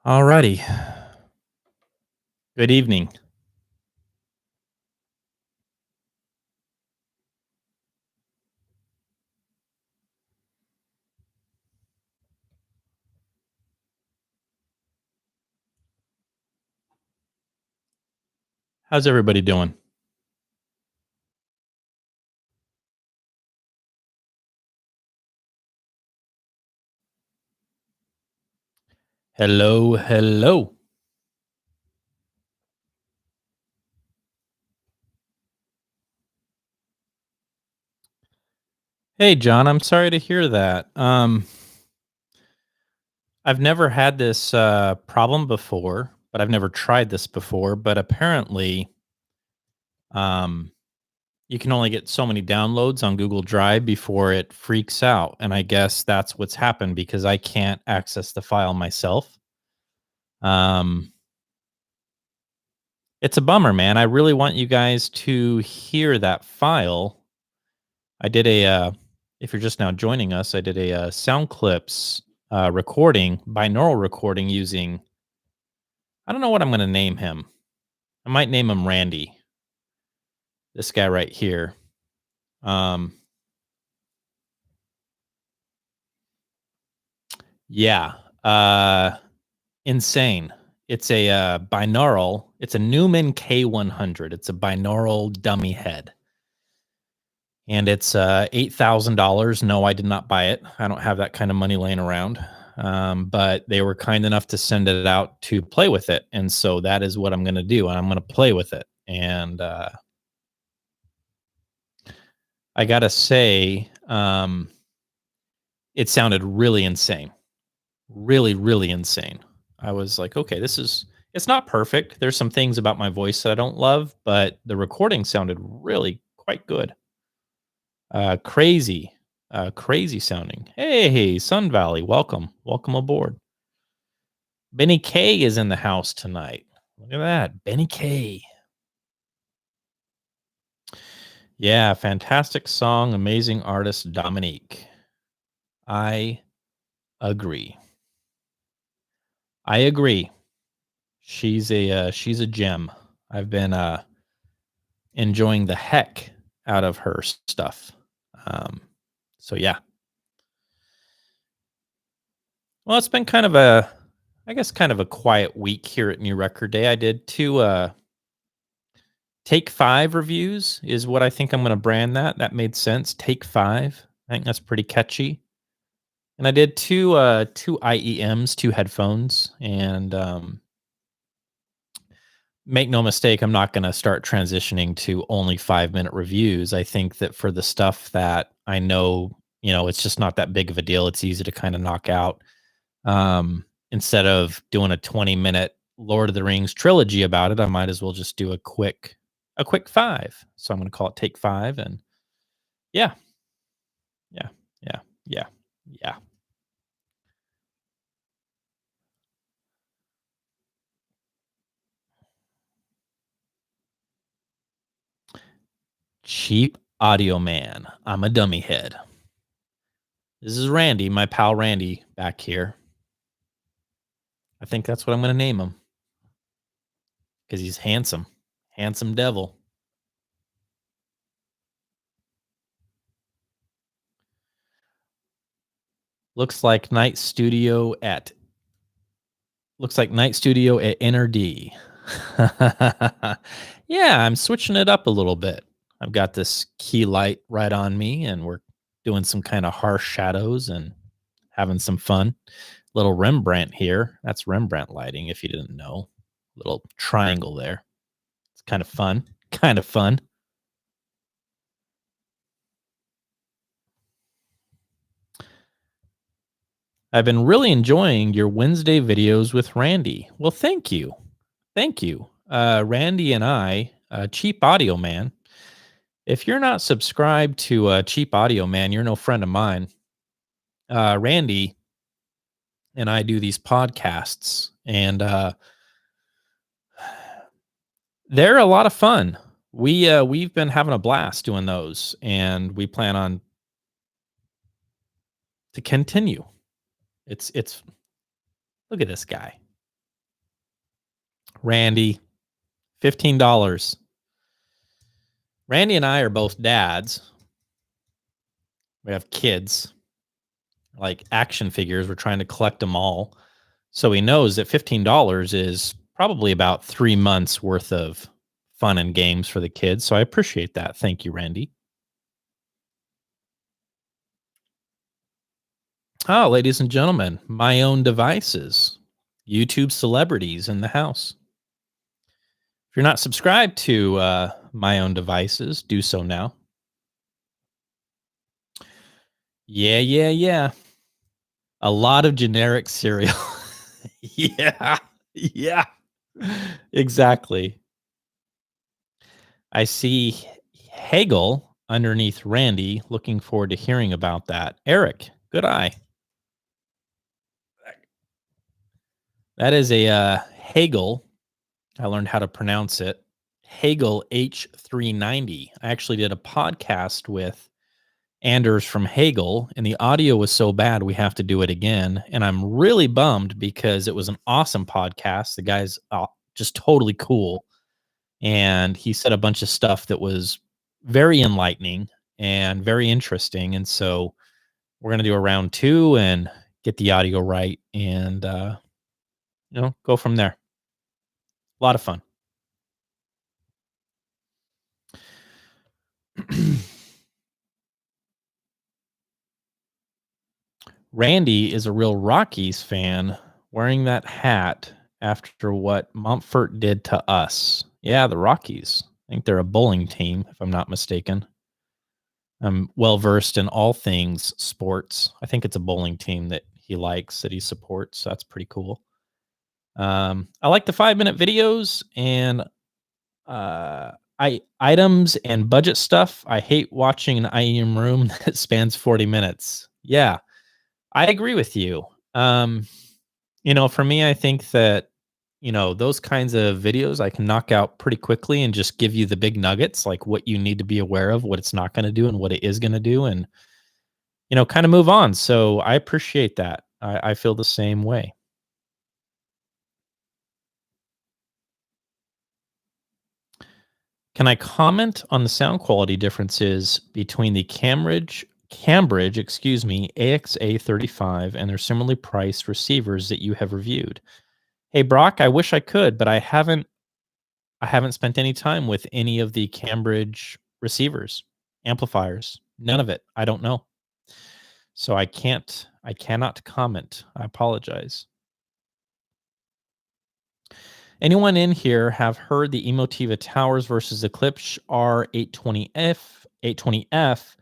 Alrighty. Good evening. How's everybody doing? Hello, hello. Hey, John. I'm sorry to hear that. I've never had this problem before, but I've never tried this before. But apparently, um, you can only get so many downloads on Google Drive before it freaks out, and I guess that's what's happened because I can't access the file myself. Um, it's a bummer, man. I really want you guys to hear that file. I did if you're just now joining us, I did a sound clips recording, binaural recording using, I don't know what I'm going to name him. I might name him Randy, this guy right here. Um, yeah, uh, insane. It's a binaural, it's a Newman K100. It's a binaural dummy head. And it's $8,000. No, I did not buy it. I don't have that kind of money laying around. But they were kind enough to send it out to play with it, and so that is what I'm going to do. And I'm going to play with it. And I gotta say, it sounded really insane, really, really insane. I was like, okay, this is. It's not perfect. There's some things about my voice that I don't love, but the recording sounded really quite good. Crazy, crazy sounding. Hey, Sun Valley, welcome, welcome aboard. Benny K is in the house tonight. Look at that, Benny K. Yeah, fantastic song, amazing artist, Dominique. I agree. I agree. She's a gem. I've been enjoying the heck out of her stuff. Um, so yeah. Well, it's been kind of a, I guess, kind of a quiet week here at New Record Day. I did two Take 5 reviews is what I think I'm gonna brand that. That made sense. Take 5. I think that's pretty catchy. And I did 2 IEMs, 2 headphones, and, make no mistake, I'm not gonna start transitioning to only 5-minute reviews. I think that for the stuff that I know, it's just not that big of a deal. It's easy to kinda knock out. Instead of doing a 20-minute Lord of the Rings trilogy about it, I might as well just do a quick 5. So I'm gonna call it Take 5, and yeah, yeah, yeah, yeah, yeah. Cheap audio man. I'm a dummy head. This is Randy, my pal Randy back here. I think that's what I'm gonna name him because he's handsome. Handsome devil. Looks like night studio at night studio at NRD. Yeah, I'm switching it up a little bit. I've got this key light right on me, and we're doing some kind of harsh shadows and having some fun. Little Rembrandt here. That's Rembrandt lighting, if you didn't know. Little triangle there. It's kind of fun. Kind of fun. I've been really enjoying your Wednesday videos with Randy. Well, thank you. Thank you. Randy and I, Cheap Audio Man. If you're not subscribed to Cheap Audio Man, you're no friend of mine. Randy and I do these podcasts, and they're a lot of fun. We've been having a blast doing those, and we plan on to continue. It's look at this guy. Randy, $15. Randy and I are both dads. We have kids, like action figures. We're trying to collect them all. So he knows that $15 is probably about 3 months worth of fun and games for the kids. So I appreciate that. Thank you, Randy. Oh, ladies and gentlemen, my own devices, YouTube celebrities in the house. If you're not subscribed to my own devices, do so now. Yeah. A lot of generic cereal. Yeah. Exactly. I see Hagel underneath Randy. Looking forward to hearing about that. Eric, good eye. That is a Hagel. I learned how to pronounce it. Hagel H390. I actually did a podcast with Anders from Hagel, and the audio was so bad we have to do it again. And I'm really bummed because it was an awesome podcast. The guy's just totally cool. And he said a bunch of stuff that was very enlightening and very interesting. And so we're going to do a round 2 and get the audio right and, go from there. A lot of fun. Randy is a real Rockies fan wearing that hat after what Montfort did to us. Yeah, the Rockies. I think they're a bowling team, if I'm not mistaken. I'm well versed in all things sports. I think it's a bowling team that he likes, that he supports. That's pretty cool. I like the 5-minute videos and items and budget stuff. I hate watching an IEM room that spans 40 minutes. Yeah, I agree with you. For me, I think that, those kinds of videos I can knock out pretty quickly and just give you the big nuggets, like what you need to be aware of, what it's not going to do and what it is going to do, and, kind of move on. So I appreciate that. I feel the same way. Can I comment on the sound quality differences between the Cambridge, AXA35 and their similarly priced receivers that you have reviewed? Hey Brock, I wish I could, but I haven't spent any time with any of the Cambridge receivers, amplifiers, none of it. I don't know. So I cannot comment. I apologize. Anyone in here have heard the Emotiva Towers versus Eclipse R820F,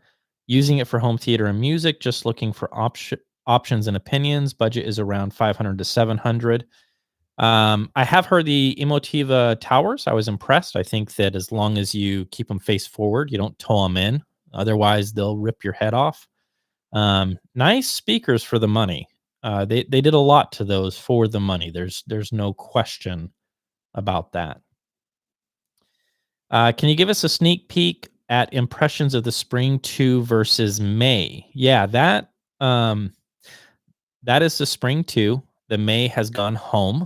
using it for home theater and music, just looking for options and opinions. Budget is around 500 to 700. I have heard the Emotiva Towers. I was impressed. I think that as long as you keep them face forward, you don't tow them in. Otherwise, they'll rip your head off. Nice speakers for the money. They did a lot to those for the money. There's no question about that. Can you give us a sneak peek at impressions of the Spring 2 versus May? Yeah, that is the Spring 2. The May has gone home.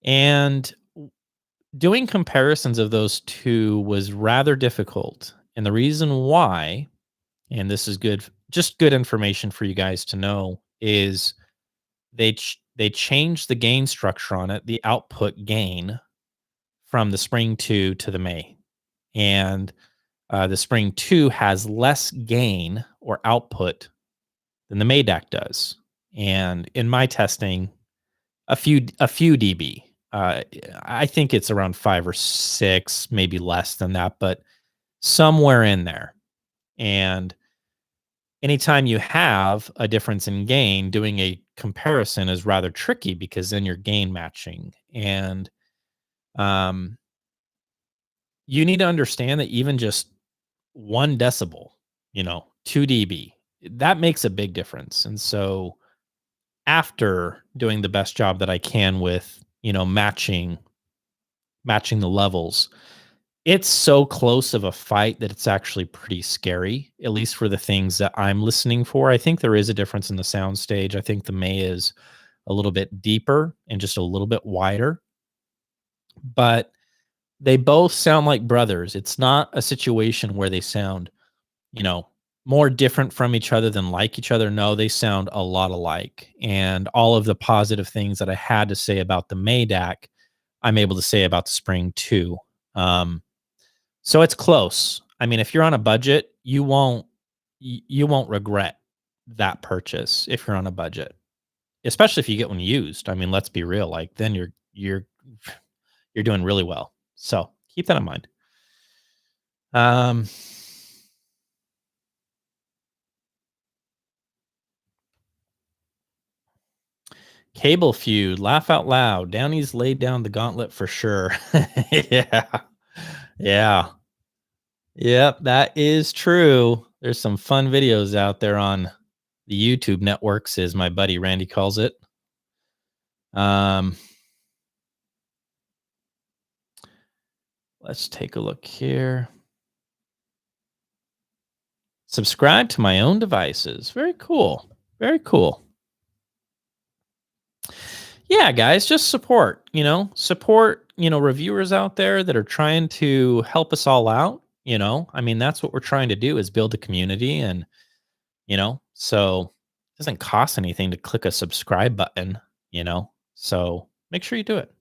And doing comparisons of those two was rather difficult. And the reason why, and this is just good information for you guys to know, is they changed the gain structure on it, the output gain, from the Spring 2 to the May. And the Spring 2 has less gain or output than the May DAC does. And in my testing, a few dB. I think it's around 5 or 6, maybe less than that, but somewhere in there. And anytime you have a difference in gain, doing a comparison is rather tricky because then you're gain matching. And you need to understand that even just 1 decibel, 2 dB, that makes a big difference. And so after doing the best job that I can with, matching the levels, it's so close of a fight that it's actually pretty scary, at least for the things that I'm listening for. I think there is a difference in the sound stage. I think the May is a little bit deeper and just a little bit wider. But they both sound like brothers. It's not a situation where they sound, you know, more different from each other than like each other. No, they sound a lot alike. And all of the positive things that I had to say about the Maydac, I'm able to say about the Spring too. Um, so it's close. I mean, if you're on a budget, you won't regret that purchase if you're on a budget, especially if you get one used. I mean, let's be real. Like then you're doing really well. So keep that in mind. Um, Cable feud, laugh out loud. Downey's laid down the gauntlet for sure. Yeah. Yeah. Yep, that is true. There's some fun videos out there on the YouTube networks, as my buddy Randy calls it. Um, let's take a look here. Subscribe to my own devices. Very cool. Very cool. Yeah, guys, just support, support, reviewers out there that are trying to help us all out, I mean, that's what we're trying to do is build a community and, so it doesn't cost anything to click a subscribe button, so make sure you do it.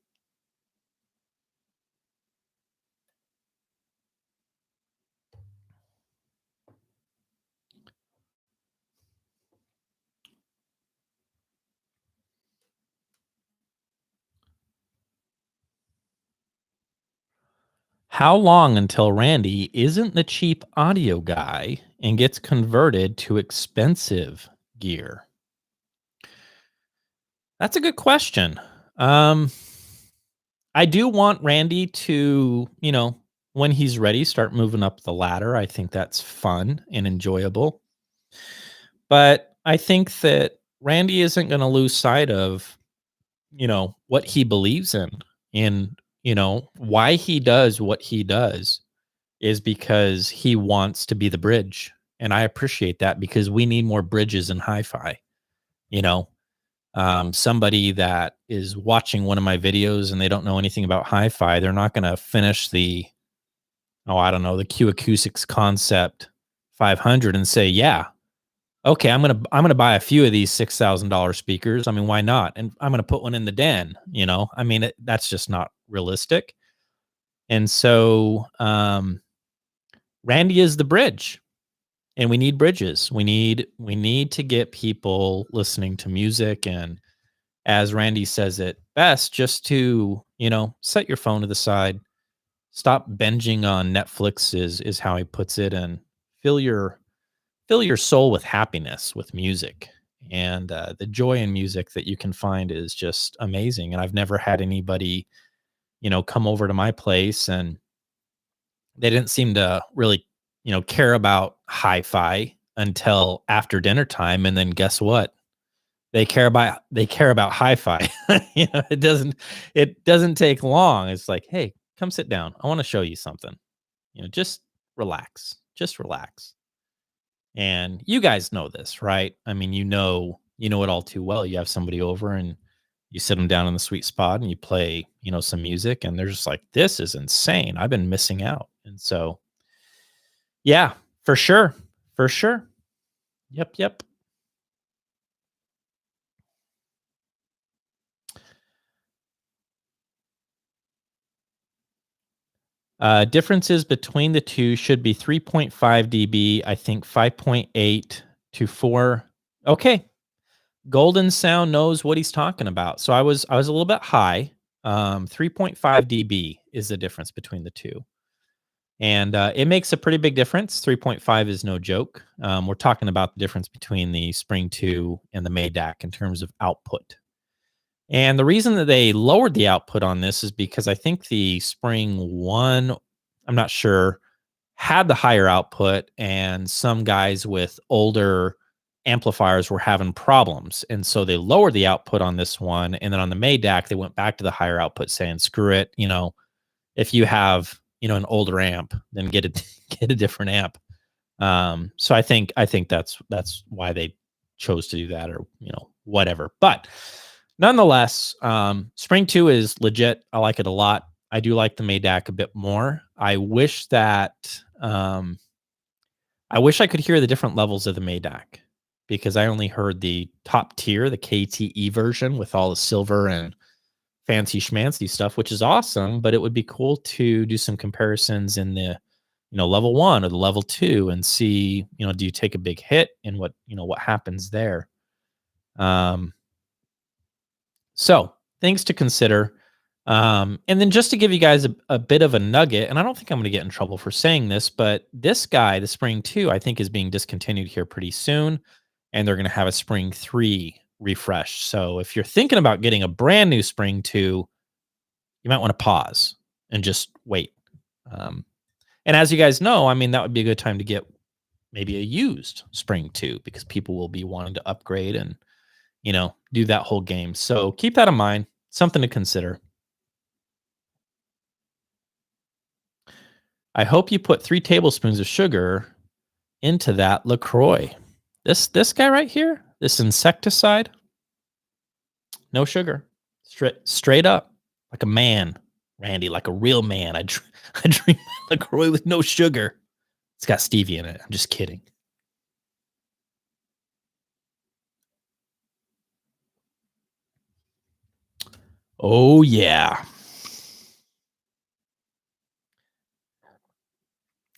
How long until Randy isn't the cheap audio guy and gets converted to expensive gear? That's a good question. Um, I do want Randy to, when he's ready, start moving up the ladder. I think that's fun and enjoyable. But I think that Randy isn't going to lose sight of, what he believes in and, why he does what he does is because he wants to be the bridge. And I appreciate that because we need more bridges in hi-fi, you know, somebody that is watching one of my videos and they don't know anything about hi-fi, they're not going to finish I don't know, the Q Acoustics Concept 500 and say, yeah, okay, I'm gonna buy a few of these $6,000 speakers. I mean, why not? And I'm gonna put one in the den. I mean, that's just not realistic. And so, Randy is the bridge, and we need bridges. We need to get people listening to music, and as Randy says it best, just to set your phone to the side, stop binging on Netflix is how he puts it, and fill your fill your soul with happiness with music. And the joy in music that you can find is just amazing. And I've never had anybody come over to my place and they didn't seem to really care about hi-fi until after dinner time. And then guess what, they care about hi-fi. It doesn't take long. It's like, hey, come sit down, I want to show you something. Just relax. And you guys know this, right? I mean, you know it all too well. You have somebody over and you sit them down in the sweet spot and you play, some music and they're just like, this is insane. I've been missing out. And so, yeah, for sure. For sure. Yep. Differences between the two should be 3.5 dB. I think 5.8 to 4. Okay. Golden Sound knows what he's talking about. So I was a little bit high. 3.5 dB is the difference between the two. And it makes a pretty big difference. 3.5 is no joke. We're talking about the difference between the Spring 2 and the Maydac in terms of output. And the reason that they lowered the output on this is because I think the Spring 1, I'm not sure, had the higher output, and some guys with older amplifiers were having problems. And so they lowered the output on this one. And then on the Maydac, they went back to the higher output saying, screw it. If you have, an older amp, then get a get a different amp. So I think that's why they chose to do that, or whatever. But Nonetheless, Spring 2 is legit. I like it a lot. I do like the Madak a bit more. I wish I could hear the different levels of the Madak because I only heard the top tier, the KTE version with all the silver and fancy schmancy stuff, which is awesome, but it would be cool to do some comparisons in the, level 1 or the level 2 and see, do you take a big hit and what happens there. So things to consider. And then just to give you guys a bit of a nugget, and I don't think I'm going to get in trouble for saying this, but this guy, the Spring 2, I think is being discontinued here pretty soon, and they're going to have a Spring 3 refresh. So if you're thinking about getting a brand new Spring 2, you might want to pause and just wait. And as you guys know, I mean, that would be a good time to get maybe a used Spring 2 because people will be wanting to upgrade and, do that whole game. So keep that in mind, something to consider. I hope you put 3 tablespoons of sugar into that LaCroix. This guy right here, this insecticide, no sugar, straight up, like a man, Randy, like a real man. I drink LaCroix with no sugar. It's got stevia in it. I'm just kidding. Oh yeah.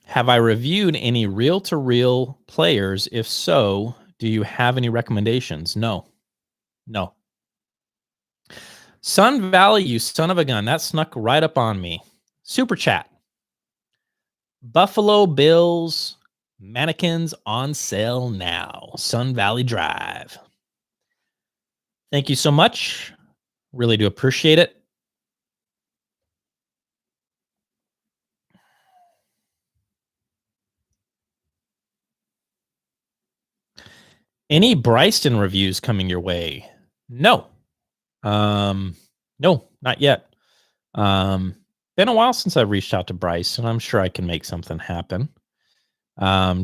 Have I reviewed any reel-to-reel players? If so, do you have any recommendations? No. Sun Valley, you son of a gun. That snuck right up on me. Super chat. Buffalo Bills mannequins on sale now. Sun Valley Drive. Thank you so much. Really do appreciate it. Any Bryston reviews coming your way? No. No, not yet. Been a while since I've reached out to Bryce, and I'm sure I can make something happen.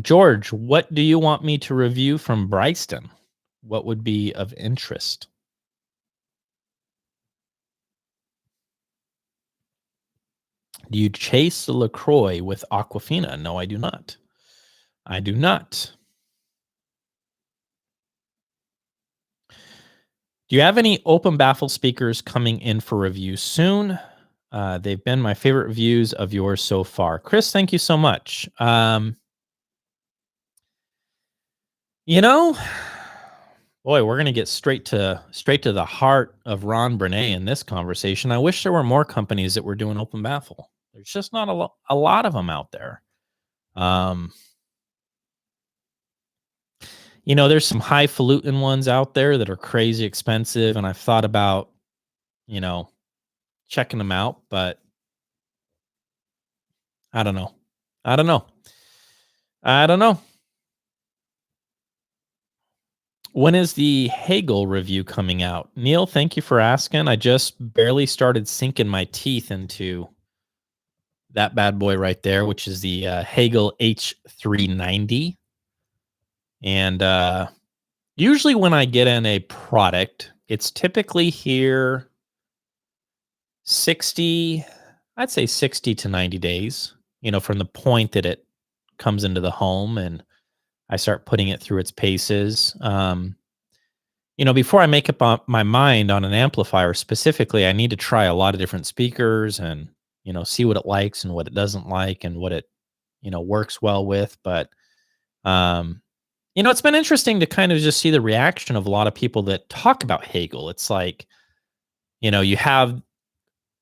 George, what do you want me to review from Bryston? What would be of interest? Do you chase the LaCroix with Aquafina? No, I do not. I do not. Do you have any open baffle speakers coming in for review soon? They've been my favorite reviews of yours so far. Chris, thank you so much. Boy, we're gonna get straight to the heart of Ron Bernay in this conversation. I wish there were more companies that were doing open baffle. There's just not a lot of them out there. There's some highfalutin ones out there that are crazy expensive, and I've thought about, checking them out, but I don't know. When is the Hagel review coming out? Neil, thank you for asking. I just barely started sinking my teeth into that bad boy right there, which is the Hagel H390. And usually when I get in a product, it's typically here 60 to 90 days, from the point that it comes into the home and I start putting it through its paces. Before I make up my mind on an amplifier specifically, I need to try a lot of different speakers and, see what it likes and what it doesn't like and what it, works well with. But, it's been interesting to kind of just see the reaction of a lot of people that talk about Hagel. It's like, you have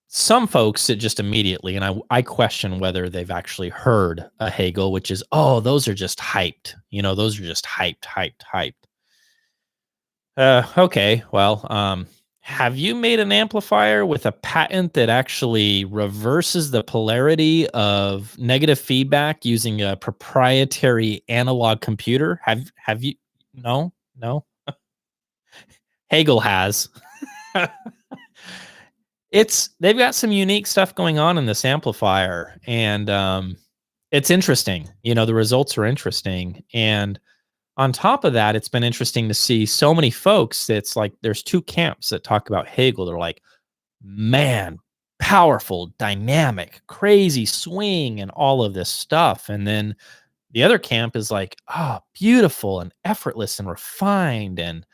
some folks that just immediately, and I question whether they've actually heard a Hagel, which is, oh, those are just hyped. Those are just hyped. Okay, well, have you made an amplifier with a patent that actually reverses the polarity of negative feedback using a proprietary analog computer? Have you? No. Hagel has. They've got some unique stuff going on in this amplifier, and it's interesting. The results are interesting, and On top of that, it's been interesting to see so many folks. It's like there's two camps that talk about Hagel. They're like, man, powerful, dynamic, crazy swing, and all of this stuff. And then the other camp is like, ah, beautiful and effortless and refined. And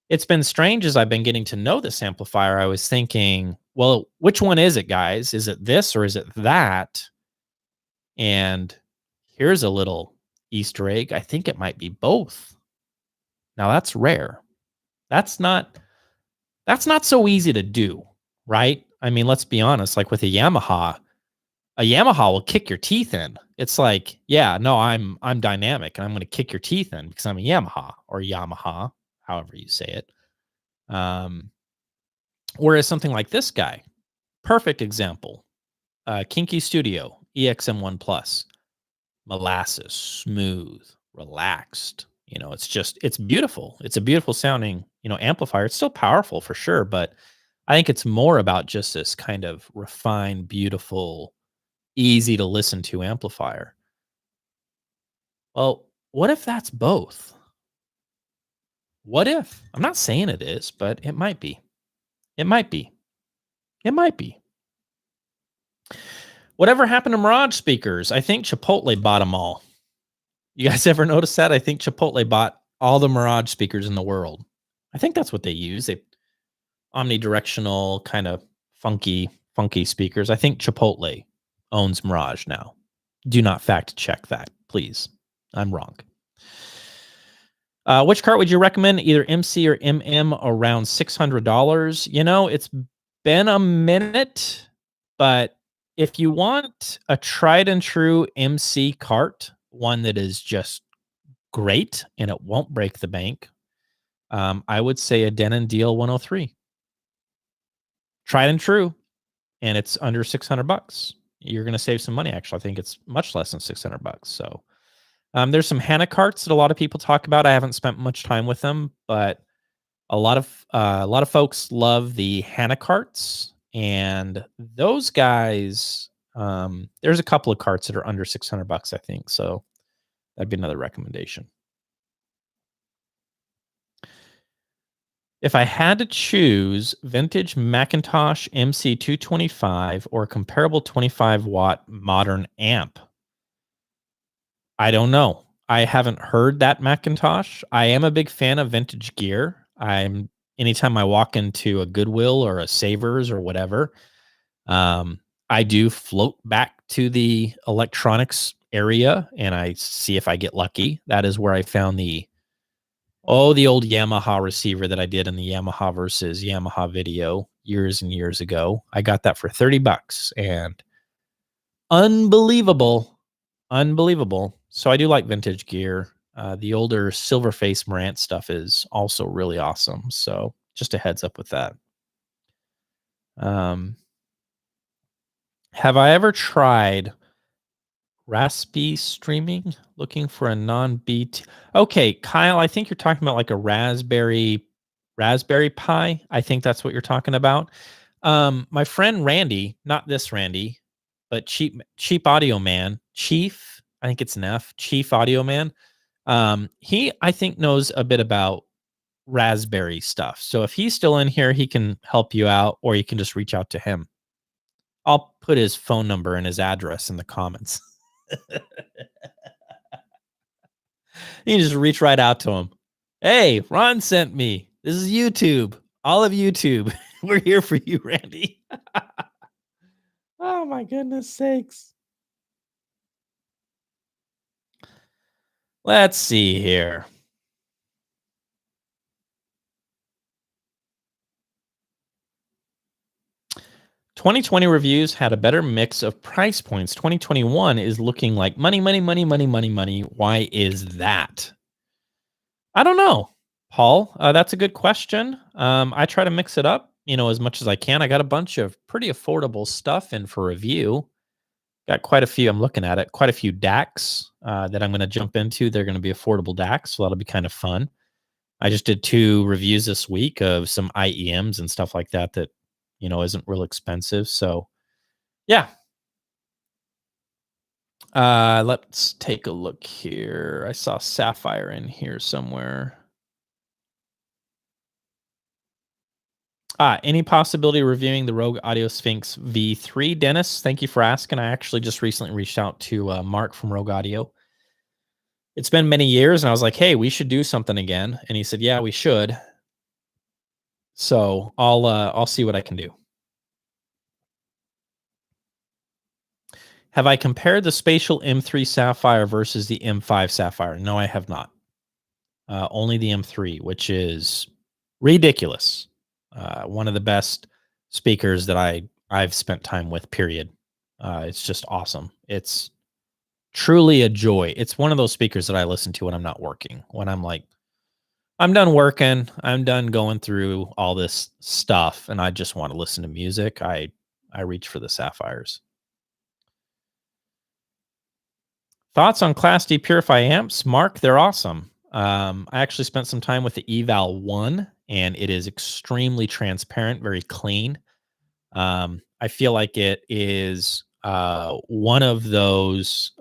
it's been strange as I've been getting to know this amplifier. I was thinking, well, which one is it, guys? Is it this or is it that? And here's a little Easter egg. I think it might be both. Now that's rare. That's not so easy to do, right? I mean, let's be honest, like with a Yamaha will kick your teeth in. It's like, yeah, no, I'm dynamic and I'm going to kick your teeth in because I'm a Yamaha or Yamaha, however you say it. Whereas something like this guy, perfect example, Kinky Studio EXM1 Plus, molasses, smooth, relaxed. It's beautiful. It's a beautiful sounding, amplifier. It's still powerful for sure, but I think it's more about just this kind of refined, beautiful, easy to listen to amplifier. Well, what if that's both? What if? I'm not saying it is, but it might be. It might be. It might be. Whatever happened to Mirage speakers? I think Chipotle bought them all. You guys ever notice that? I think Chipotle bought all the Mirage speakers in the world. I think that's what they use. They omnidirectional kind of funky speakers. I think Chipotle owns Mirage now. Do not fact check that, please. I'm wrong. Which cart would you recommend? Either MC or MM around $600. It's been a minute, but if you want a tried and true MC cart, one that is just great and it won't break the bank, I would say a Denon DL103. Tried and true, and it's under $600. You're going to save some money. Actually, I think it's much less than $600. So there's some Hanna carts that a lot of people talk about. I haven't spent much time with them, but a lot of folks love the Hanna carts, and those guys. There's a couple of carts that are under $600, I think. So that'd be another recommendation. If I had to choose vintage Macintosh MC225 or comparable 25-watt modern amp, I don't know. I haven't heard that Macintosh. I am a big fan of vintage gear. Anytime I walk into a Goodwill or a Savers or whatever, I do float back to the electronics area and I see if I get lucky. That is where I found the old Yamaha receiver that I did in the Yamaha versus Yamaha video years and years ago. I got that for $30 and unbelievable. So I do like vintage gear. The older Silverface Marantz stuff is also really awesome. So just a heads up with that. Have I ever tried Raspi streaming? Looking for a non-BT. Okay, Kyle, I think you're talking about like a Raspberry Pi. I think that's what you're talking about. My friend Randy, not this Randy, but Cheap Audio Man, Chief, I think it's an F, Chief Audio Man. He, I think, knows a bit about Raspberry stuff. So if he's still in here, he can help you out, or you can just reach out to him. I'll put his phone number and his address in the comments. You can just reach right out to him. Hey, Ron sent me. This is YouTube. All of YouTube. We're here for you, Randy. Oh, my goodness sakes. Let's see here. "2020 reviews had a better mix of price points. 2021 is looking like money. Why is that?" I don't know, Paul. That's a good question. I try to mix it up, as much as I can. I got a bunch of pretty affordable stuff in for review. Got quite a few. I'm looking at it. Quite a few DACs that I'm going to jump into. They're going to be affordable DACs, so that'll be kind of fun. I just did 2 reviews this week of some IEMs and stuff like that isn't real expensive. So, yeah. Let's take a look here. I saw Sapphire in here somewhere. Any possibility of reviewing the Rogue Audio Sphinx V3? Dennis, thank you for asking. I actually just recently reached out to Mark from Rogue Audio. It's been many years, and I was like, "Hey, we should do something again." And he said, "Yeah, we should." So I'll see what I can do. Have I compared the Spatial M3 Sapphire versus the M5 Sapphire? No, I have not. Only the M3, which is ridiculous. One of the best speakers that I've spent time with. Period. It's just awesome. It's truly a joy. It's one of those speakers that I listen to when I'm not working. When I'm like, I'm done working, I'm done going through all this stuff, and I just want to listen to music. I reach for the Sapphires. Thoughts on Class D Purify amps? Mark, they're awesome. I actually spent some time with the Eval 1, and it is extremely transparent, very clean. I feel like it is one of those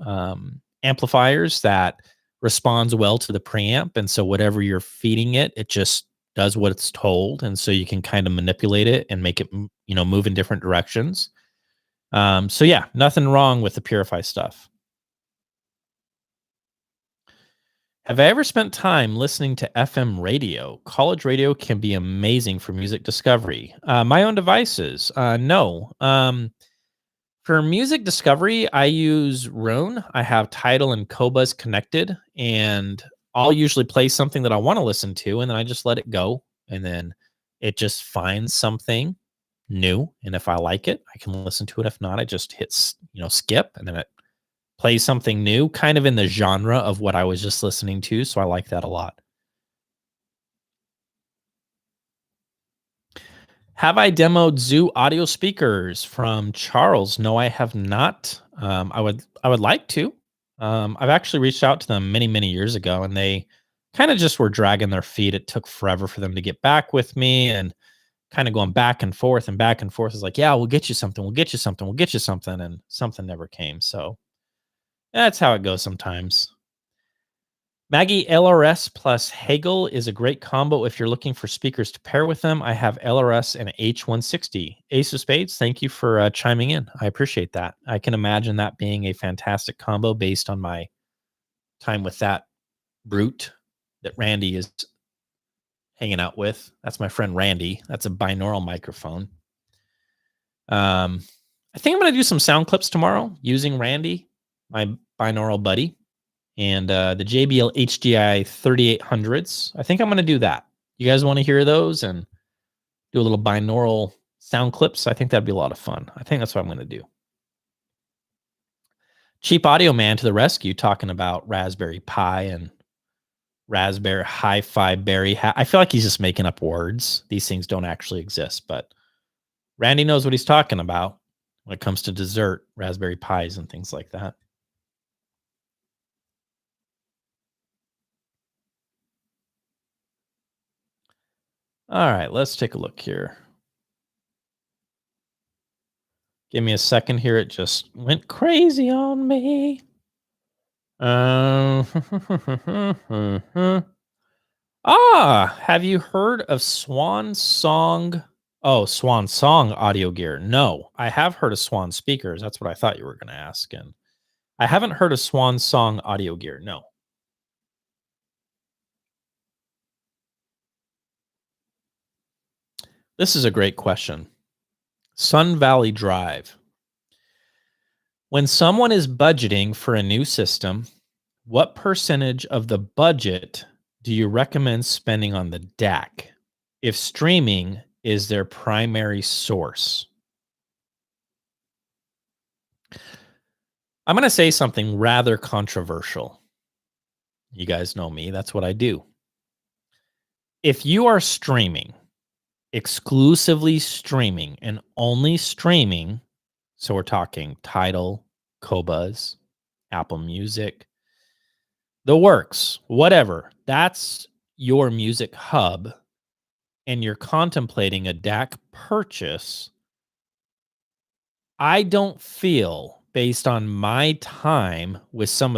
amplifiers that responds well to the preamp. And so whatever you're feeding it, it just does what it's told. And so you can kind of manipulate it and make it, move in different directions. So yeah, nothing wrong with the Purify stuff. Have I ever spent time listening to FM radio? College radio can be amazing for music discovery. My own devices, no. For music discovery, I use Roon. I have Tidal and Qobuz connected, and I'll usually play something that I want to listen to, and then I just let it go, and then it just finds something new. And if I like it, I can listen to it. If not, I just hit skip, and then it plays something new, kind of in the genre of what I was just listening to. So I like that a lot. Have I demoed Zoo audio speakers from Charles? No, I have not. I would like to. I've actually reached out to them many, many years ago, and they kind of just were dragging their feet. It took forever for them to get back with me, and kind of going back and forth and back and forth. Is like, yeah, we'll get you something. We'll get you something. We'll get you something, and something never came. So that's how it goes sometimes. Maggie, LRS plus Hagel is a great combo if you're looking for speakers to pair with them. I have LRS and H160. Ace of Spades, thank you for chiming in. I appreciate that. I can imagine that being a fantastic combo based on my time with that brute that Randy is hanging out with. That's my friend Randy. That's a binaural microphone. I think I'm going to do some sound clips tomorrow using Randy, my binaural buddy. And the JBL HDI 3800s. I think I'm going to do that. You guys want to hear those and do a little binaural sound clips? I think that'd be a lot of fun. I think that's what I'm going to do. Cheap Audio Man to the rescue, talking about Raspberry Pi and Raspberry Hi-Fi Berry. I feel like he's just making up words. These things don't actually exist, but Randy knows what he's talking about when it comes to dessert, Raspberry Pis and things like that. All right, let's take a look here. Give me a second here. It just went crazy on me. Have you heard of Swan Song? Oh, Swan Song audio gear. No, I have heard of Swan speakers. That's what I thought you were going to ask. And I haven't heard of Swan Song audio gear. No. This is a great question. Sun Valley Drive. When someone is budgeting for a new system, what percentage of the budget do you recommend spending on the DAC if streaming is their primary source? I'm going to say something rather controversial. You guys know me. That's what I do. If you are streaming, exclusively streaming and only streaming, so we're talking Tidal, Qobuz, Apple Music, the works, whatever, that's your music hub, and you're contemplating a DAC purchase, I don't feel based on my time with some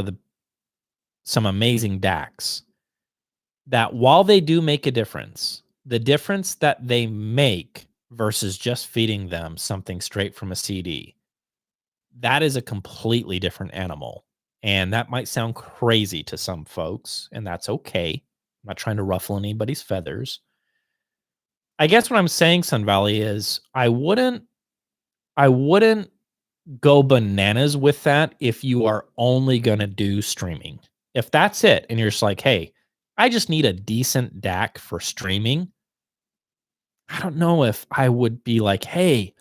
amazing DACs, that while they do make a difference, the difference that they make versus just feeding them something straight from a CD, that is a completely different animal. And that might sound crazy to some folks, and that's okay. I'm not trying to ruffle anybody's feathers. I guess what I'm saying, Sun Valley, is I wouldn't go bananas with that if you are only gonna do streaming. If that's it, and you're just like, "Hey, I just need a decent DAC for streaming," I don't know if I would be like, "Hey,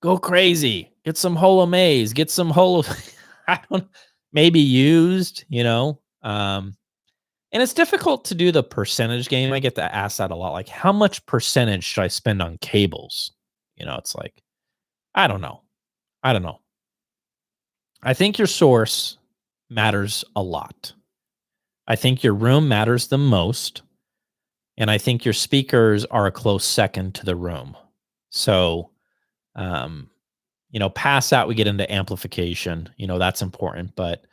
go crazy. Get some Holo Maze, get some Holo." I don't, maybe used, and it's difficult to do the percentage game. I get that asked that a lot. Like, how much percentage should I spend on cables? It's like, I don't know. I don't know. I think your source matters a lot. I think your room matters the most. And I think your speakers are a close second to the room. So, um, past that, we get into amplification. That's important. But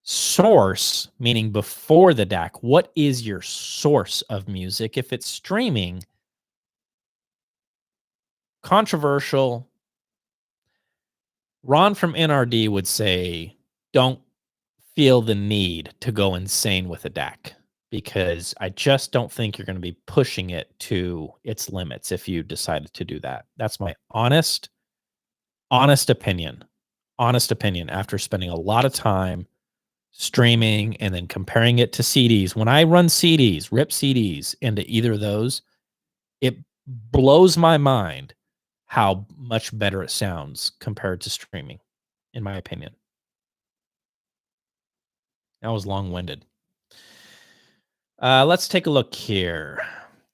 source, meaning before the DAC, what is your source of music? If it's streaming, controversial. Ron from NRD would say, don't feel the need to go insane with a DAC, because I just don't think you're going to be pushing it to its limits if you decided to do that. That's my honest opinion. Honest opinion after spending a lot of time streaming and then comparing it to CDs. When I run CDs, rip CDs into either of those, it blows my mind how much better it sounds compared to streaming, in my opinion. That was long-winded. Let's take a look here.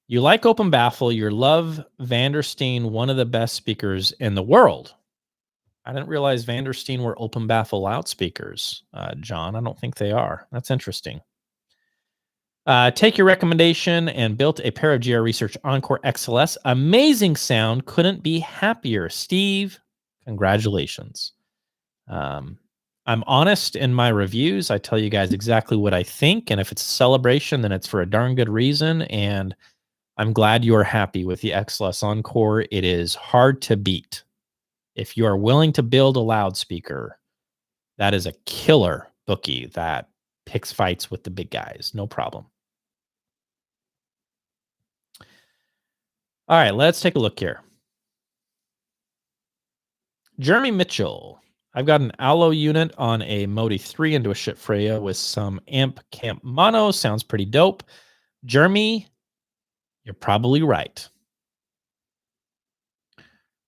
You like Open Baffle. You love Vandersteen, one of the best speakers in the world. I didn't realize Vandersteen were Open Baffle loudspeakers, John. I don't think they are. That's interesting. Take your recommendation and built a pair of GR Research Encore XLS. Amazing sound. Couldn't be happier. Steve, congratulations. I'm honest in my reviews. I tell you guys exactly what I think. And if it's a celebration, then it's for a darn good reason. And I'm glad you're happy with the XLS Encore. It is hard to beat. If you are willing to build a loudspeaker, that is a killer bookie that picks fights with the big guys. No problem. All right, let's take a look here. Jeremy Mitchell. I've got an Allo unit on a Modi 3 into a Schiit Freya with some amp camp mono. Sounds pretty dope. Jeremy, you're probably right.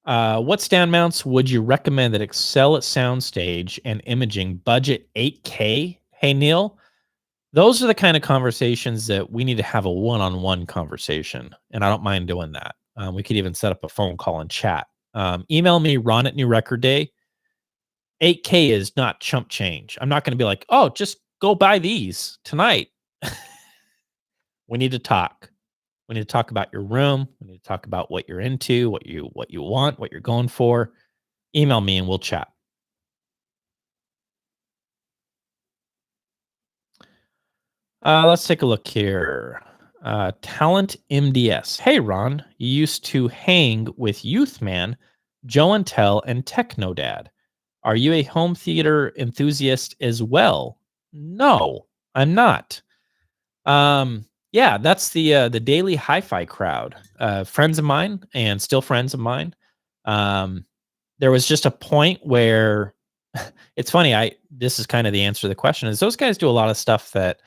What stand mounts would you recommend that excel at soundstage and imaging? Budget 8K? Hey, Neil, those are the kind of conversations that we need to have a one-on-one conversation, and I don't mind doing that. We could even set up a phone call and chat. Email me, Ron at New Record Day. 8K is not chump change. I'm not going to be like, oh, just go buy these tonight. We need to talk. We need to talk about your room. We need to talk about what you're into, what you want, what you're going for. Email me and we'll chat. Let's take a look here. Talent MDS. Hey, Ron, you used to hang with Youthman, Joe and Tell, and Techno Dad. Are you a home theater enthusiast as well? No, I'm not. Yeah, that's the daily hi-fi crowd. Friends of mine and still friends of mine. There was just a point where it's funny. This is kind of the answer to the question, is those guys do a lot of stuff that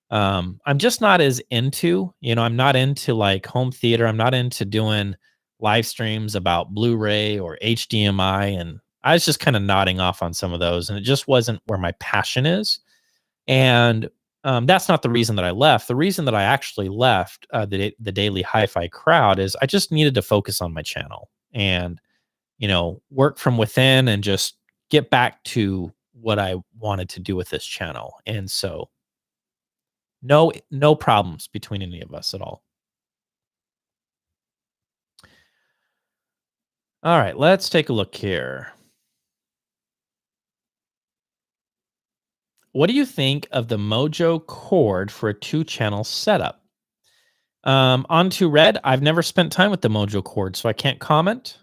I'm just not as into. I'm not into like home theater. I'm not into doing live streams about Blu-ray or HDMI, and I was just kind of nodding off on some of those, and it just wasn't where my passion is. And that's not the reason that I left. The reason that I actually left the daily hi-fi crowd is I just needed to focus on my channel and work from within and just get back to what I wanted to do with this channel. And so no problems between any of us at all. All right, let's take a look here. What do you think of the Mojo cord for a two-channel setup? On to Red. I've never spent time with the Mojo cord, so I can't comment.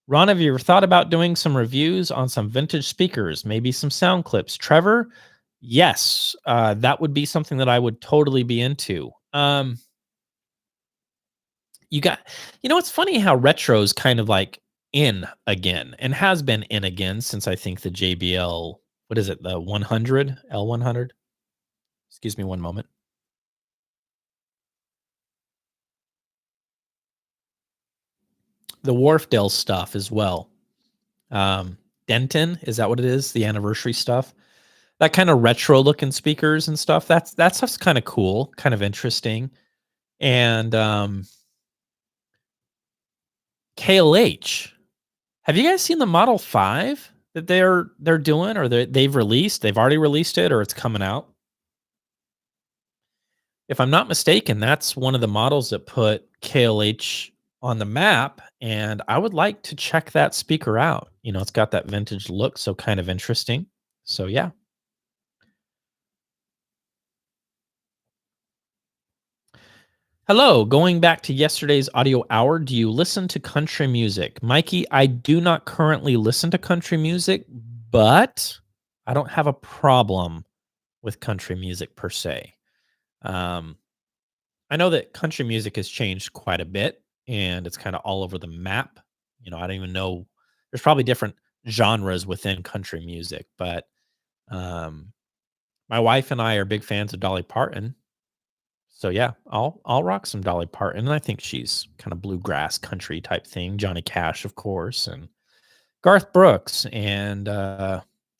Ron, have you ever thought about doing some reviews on some vintage speakers, maybe some sound clips? Trevor, yes, that would be something that I would totally be into. You got, it's funny how retro's kind of like in again and has been in again since I think the JBL, what is it, the 100, L100? Excuse me one moment. The Wharfdale stuff as well. Denton, is that what it is? The anniversary stuff? That kind of retro looking speakers and stuff. That stuff's kind of cool, kind of interesting. And KLH. Have you guys seen the Model 5 that they're doing or they've released? They've already released it or it's coming out. If I'm not mistaken, that's one of the models that put KLH on the map, and I would like to check that speaker out. It's got that vintage look, so kind of interesting. So yeah. Hello, going back to yesterday's audio hour, do you listen to country music? Mikey, I do not currently listen to country music, but I don't have a problem with country music per se. I know that country music has changed quite a bit and it's kind of all over the map. I don't even know. There's probably different genres within country music, but um, my wife and I are big fans of Dolly Parton. So yeah, I'll rock some Dolly Parton. And I think she's kind of bluegrass country type thing. Johnny Cash, of course, and Garth Brooks, and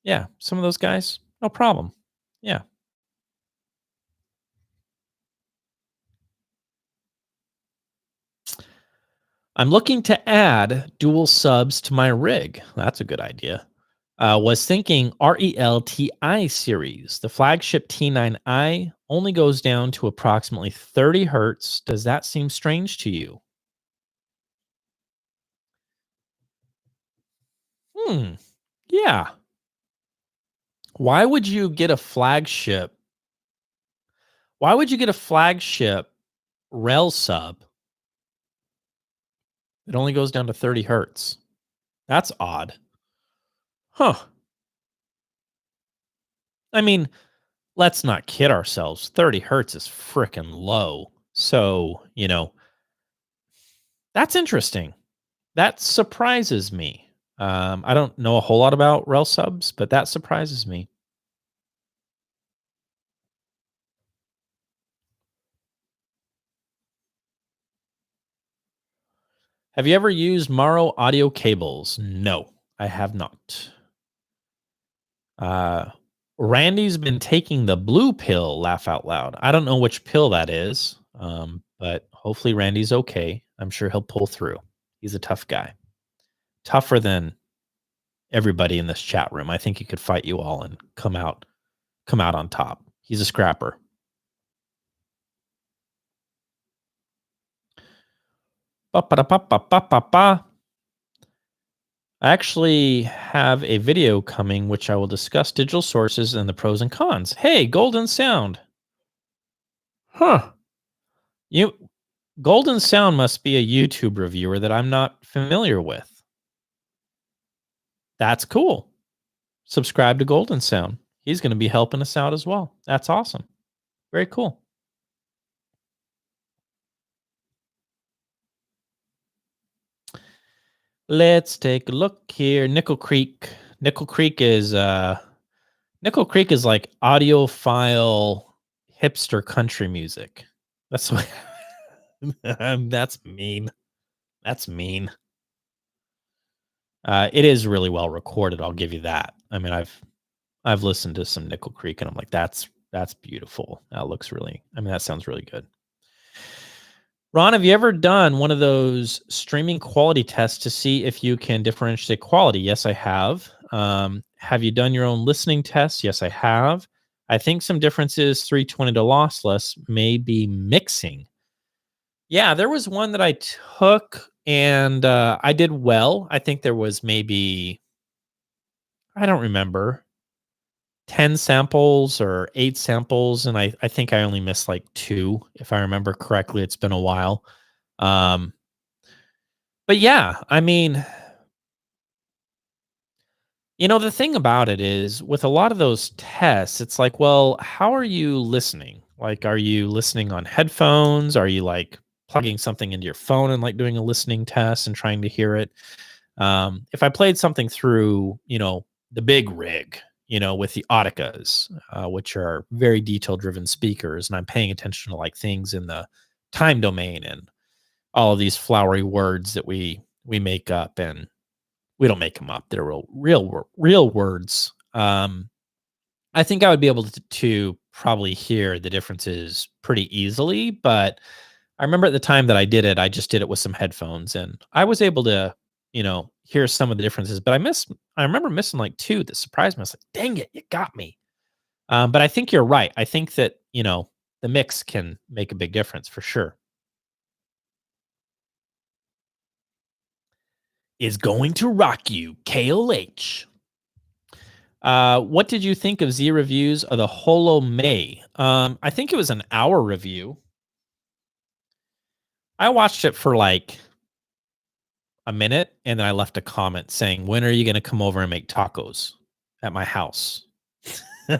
yeah, some of those guys, no problem. Yeah. I'm looking to add dual subs to my rig. That's a good idea. Was thinking REL-TI series. The flagship T9i only goes down to approximately 30 hertz. Does that seem strange to you? Yeah. Why would you get a flagship? Why would you get a flagship rel sub? It only goes down to 30 hertz. That's odd. Huh. I mean, let's not kid ourselves. 30 hertz is freaking low. So, that's interesting. That surprises me. I don't know a whole lot about rel subs, but that surprises me. Have you ever used Maro audio cables? No, I have not. Randy's been taking the blue pill, laugh out loud. I don't know which pill that is, but hopefully Randy's okay. I'm sure he'll pull through. He's a tough guy. Tougher than everybody in this chat room. I think he could fight you all and come out on top. He's a scrapper. I actually have a video coming which I will discuss digital sources and the pros and cons. Hey, Golden Sound. Huh. Golden Sound must be a YouTube reviewer that I'm not familiar with. That's cool. Subscribe to Golden Sound. He's going to be helping us out as well. That's awesome. Very cool. Let's take a look here. Nickel Creek. Nickel Creek is like audiophile hipster country music. That's what that's mean. That's mean. It is really well recorded. I'll give you that. I mean, I've listened to some Nickel Creek, and I'm like, that's beautiful. That looks really. I mean, that sounds really good. Ron, have you ever done one of those streaming quality tests to see if you can differentiate quality? Yes, I have. Have you done your own listening tests? Yes, I have. I think some differences 320 to lossless may be mixing. Yeah, there was one that I took and I did well. I think there was maybe, I don't remember. 10 samples or 8 samples, and I think I only missed like 2, if I remember correctly. It's been a while. Um, but yeah, I mean, the thing about it is with a lot of those tests, it's like, well, how are you listening? Like, are you listening on headphones? Are you like plugging something into your phone and like doing a listening test and trying to hear it? If I played something through, the big rig, with the Audicas, which are very detail driven speakers, and I'm paying attention to like things in the time domain and all of these flowery words that we make up, and we don't make them up. They're real words. I think I would be able to probably hear the differences pretty easily, but I remember at the time that I did it, I just did it with some headphones and I was able to, hear some of the differences, but I remember missing like 2 that surprised me. I was like, dang it, you got me. But I think you're right. I think that, the mix can make a big difference for sure. Is going to rock you, KLH. What did you think of Z reviews of the Holo May? I think it was an hour review. I watched it for like a minute and then I left a comment saying, "When are you going to come over and make tacos at my house?" You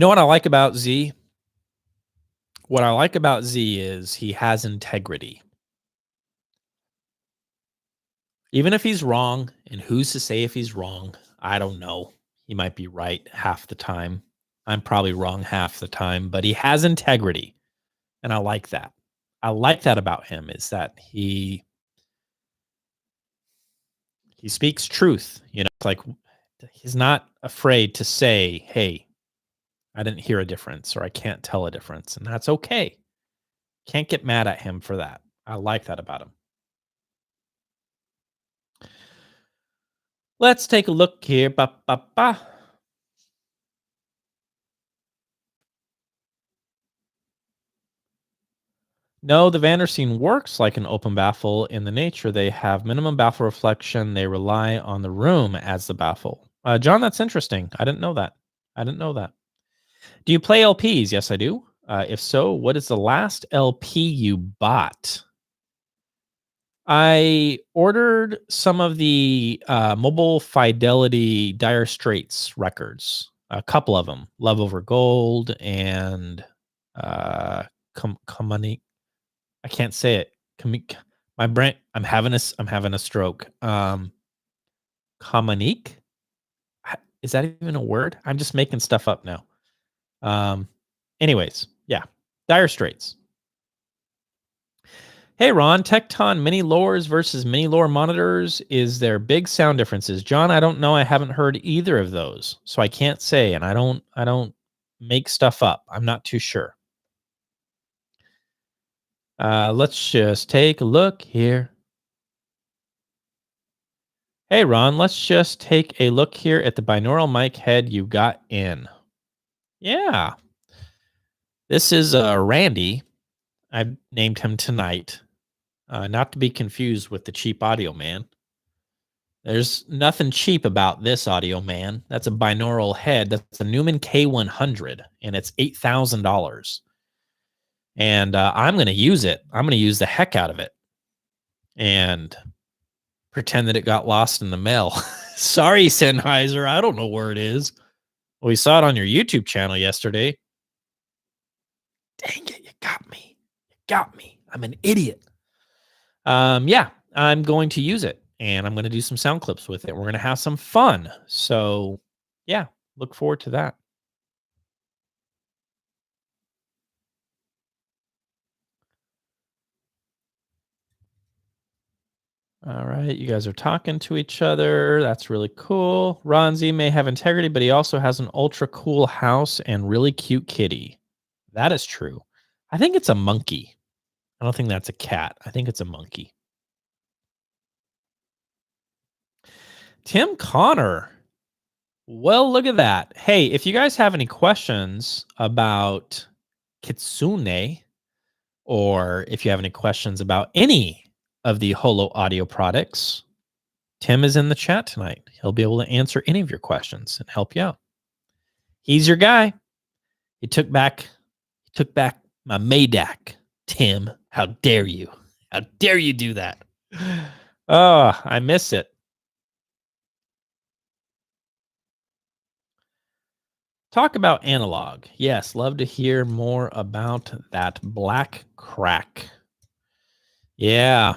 know what I like about Z? What I like about Z is he has integrity. Even if he's wrong, and who's to say if he's wrong? I don't know. He might be right half the time. I'm probably wrong half the time, but he has integrity. And I like that. I like that about him is that he speaks truth, It's like he's not afraid to say, "Hey, I didn't hear a difference or I can't tell a difference." And that's okay. Can't get mad at him for that. I like that about him. Let's take a look here. Ba, ba, ba. No, the Vanderseen works like an open baffle in the nature. They have minimum baffle reflection. They rely on the room as the baffle. John, that's interesting. I didn't know that. I didn't know that. Do you play LPs? Yes, I do. If so, what is the last LP you bought? I ordered some of the Mobile Fidelity Dire Straits records, a couple of them, Love Over Gold and uh, Kamani. I can't say it. My brain. I'm having a stroke. Kamanique. Is that even a word? I'm just making stuff up now. Um. Anyways, yeah, Dire Straits. Hey Ron, Tecton mini lures versus mini lure monitors. Is there big sound differences? John, I don't know. I haven't heard either of those, so I can't say. And I don't make stuff up. I'm not too sure. Let's just take a look here. Hey Ron, let's just take a look here at the binaural mic head you got in. Yeah, this is Randy. I've named him tonight, not to be confused with the cheap audio man. There's nothing cheap about this audio man. That's a binaural head. That's a Newman K100, and it's $8,000. And I'm going to use it. I'm going to use the heck out of it and pretend that it got lost in the mail. Sorry, Sennheiser. I don't know where it is. Well, we saw it on your YouTube channel yesterday. Dang it, you got me. You got me. I'm an idiot. Yeah, I'm going to use it and I'm going to do some sound clips with it. We're going to have some fun. So, yeah, look forward to that. All right, you guys are talking to each other. That's really cool. Ronzi may have integrity, but he also has an ultra cool house and really cute kitty. That is true. I think it's a monkey. I don't think that's a cat. I think it's a monkey. Tim Connor. Well, look at that. Hey, if you guys have any questions about Kitsune, or if you have any questions about any of the Holo Audio products. Tim is in the chat tonight. He'll be able to answer any of your questions and help you out. He's your guy. He took back my Maydac. Tim, how dare you? How dare you do that? Oh, I miss it. Talk about analog. Yes, love to hear more about that black crack. Yeah,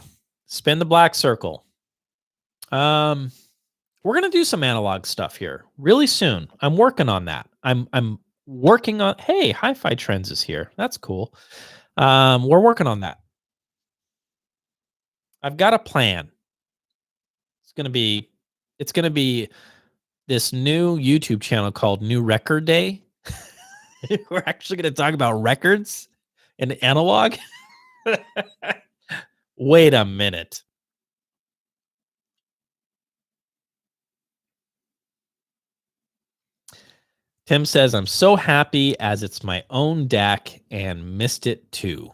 spin the black circle. We're gonna do some analog stuff here really soon. I'm working on that. I'm working on. Hey, Hi-Fi Trends is here. That's cool. We're working on that. I've got a plan. It's gonna be this new YouTube channel called New Record Day. We're actually gonna talk about records and analog. Wait a minute. Tim says, I'm so happy as it's my own DAC and missed it too.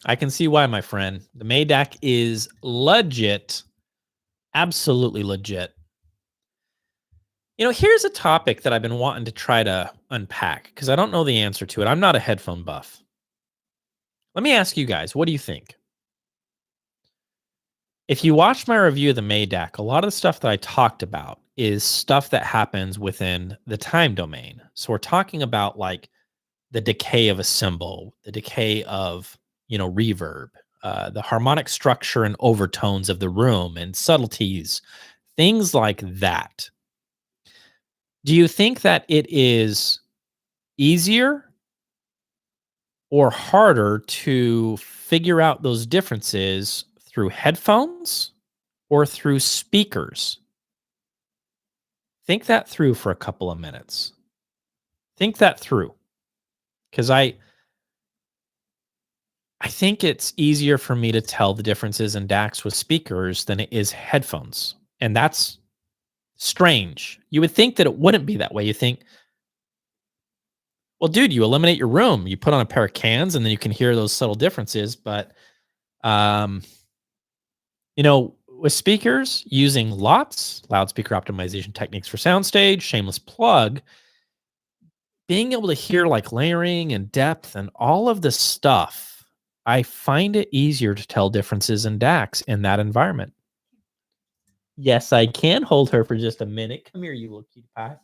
I can see why, my friend. The Maydac is legit. Absolutely legit. You know, here's a topic that I've been wanting to try to unpack because I don't know the answer to it. I'm not a headphone buff. Let me ask you guys, what do you think? If you watched my review of the Maydac, a lot of the stuff that I talked about is stuff that happens within the time domain. So we're talking about like the decay of a cymbal, the decay of, reverb, the harmonic structure and overtones of the room and subtleties, things like that. Do you think that it is easier or harder to figure out those differences through headphones or through speakers? Think that through for a couple of minutes. Think that through. Because I think it's easier for me to tell the differences in DACs with speakers than it is headphones. And that's strange. You would think that it wouldn't be that way. You think, well, dude, you eliminate your room. You put on a pair of cans and then you can hear those subtle differences. But, with speakers, using LOTS, loudspeaker optimization techniques for soundstage, shameless plug, being able to hear like layering and depth and all of this stuff, I find it easier to tell differences in DACs in that environment. Yes, I can hold her for just a minute. Come here, you little cutie pie.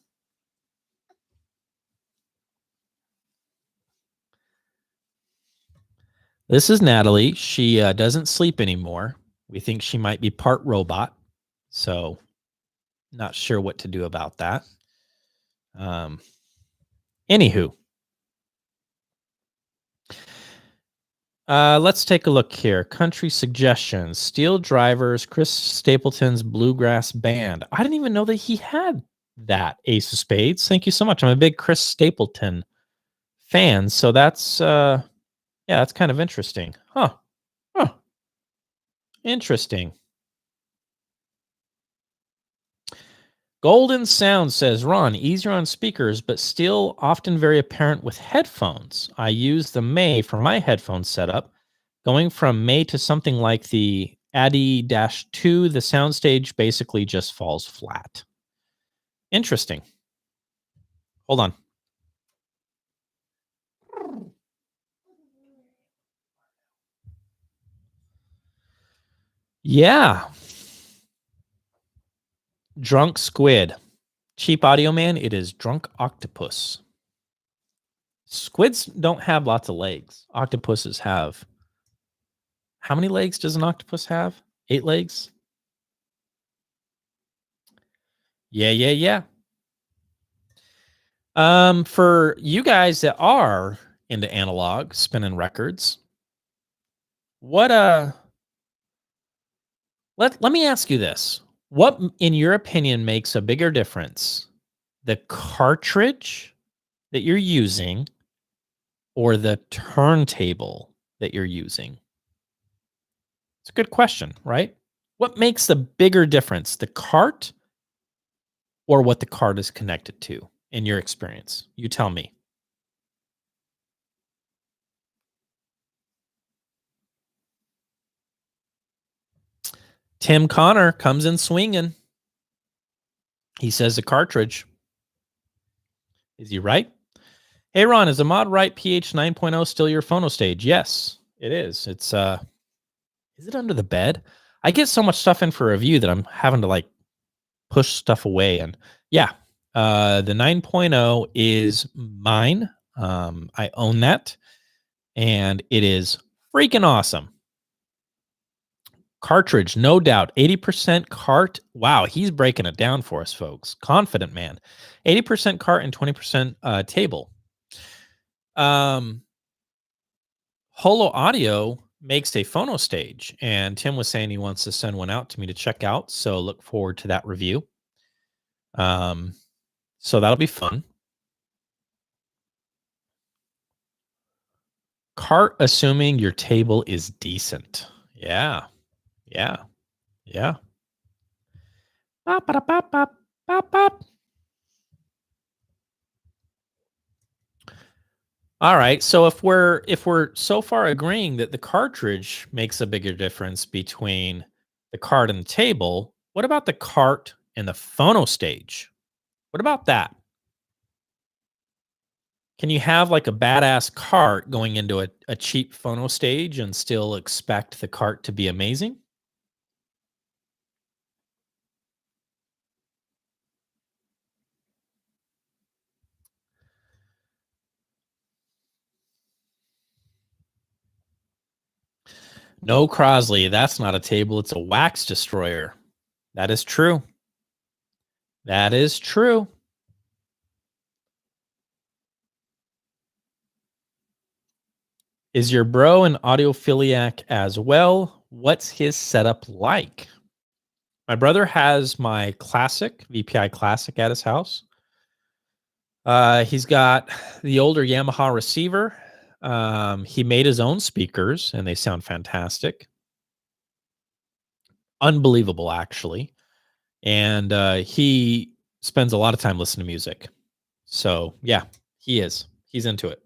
This is Natalie. She doesn't sleep anymore. We think she might be part robot. So not sure what to do about that. Anywho. Let's take a look here. Country suggestions. Steel Drivers, Chris Stapleton's Bluegrass Band. I didn't even know that he had that Ace of Spades. Thank you so much. I'm a big Chris Stapleton fan. So that's, that's kind of interesting. Huh. Interesting. Golden Sound says, Ron, easier on speakers, but still often very apparent with headphones. I use the May for my headphone setup. Going from May to something like the Addy-2, the soundstage basically just falls flat. Interesting. Hold on. Yeah. Drunk Squid. Cheap Audio Man, it is Drunk Octopus. Squids don't have lots of legs. Octopuses have. How many legs does an octopus have? 8 legs? Yeah. For you guys that are into analog, spinning records, what let me ask you this. What, in your opinion, makes a bigger difference? The cartridge that you're using or the turntable that you're using? It's a good question, right? What makes the bigger difference? The cart or what the cart is connected to in your experience? You tell me. Tim Connor comes in swinging. He says the cartridge. Is he right? Hey, Ron, is a Mod Right PH 9.0 still your phono stage? Yes, it is. It's is it under the bed? I get so much stuff in for review that I'm having to like push stuff away. And yeah, the 9.0 is mine. I own that, and it is freaking awesome. Cartridge, no doubt. 80% cart. Wow, he's breaking it down for us, folks. Confident man. 80% cart and 20% table. Holo Audio makes a phono stage, and Tim was saying he wants to send one out to me to check out. So look forward to that review. So that'll be fun. Cart, assuming your table is decent. Yeah. Yeah. Yeah. Bop, bop, bop, bop, bop, bop. All right. So if we're so far agreeing that the cartridge makes a bigger difference between the cart and the table, what about the cart and the phono stage? What about that? Can you have like a badass cart going into a cheap phono stage and still expect the cart to be amazing? No, Crosley, that's not a table. It's a wax destroyer. That is true. That is true. Is your bro an audiophiliac as well? What's his setup like? My brother has my classic, VPI Classic at his house. He's got the older Yamaha receiver. He made his own speakers, and they sound fantastic. Unbelievable, actually. And he spends a lot of time listening to music. So, yeah, he is. He's into it.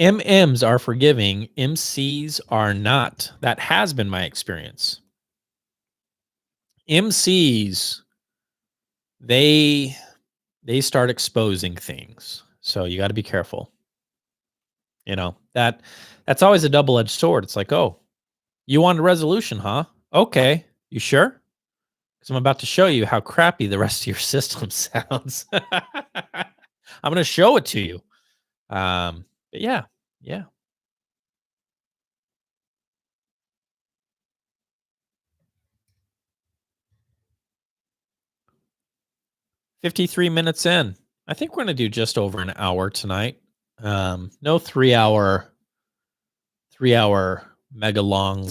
MMs are forgiving, MCs are not. That has been my experience. MCs, they start exposing things. So you got to be careful. You know, that's always a double-edged sword. It's like, "Oh, you want a resolution, huh? Okay. You sure? Cuz I'm about to show you how crappy the rest of your system sounds." I'm going to show it to you. But yeah. Yeah. 53 minutes in. I think we're going to do just over an hour tonight. No 3 hour mega long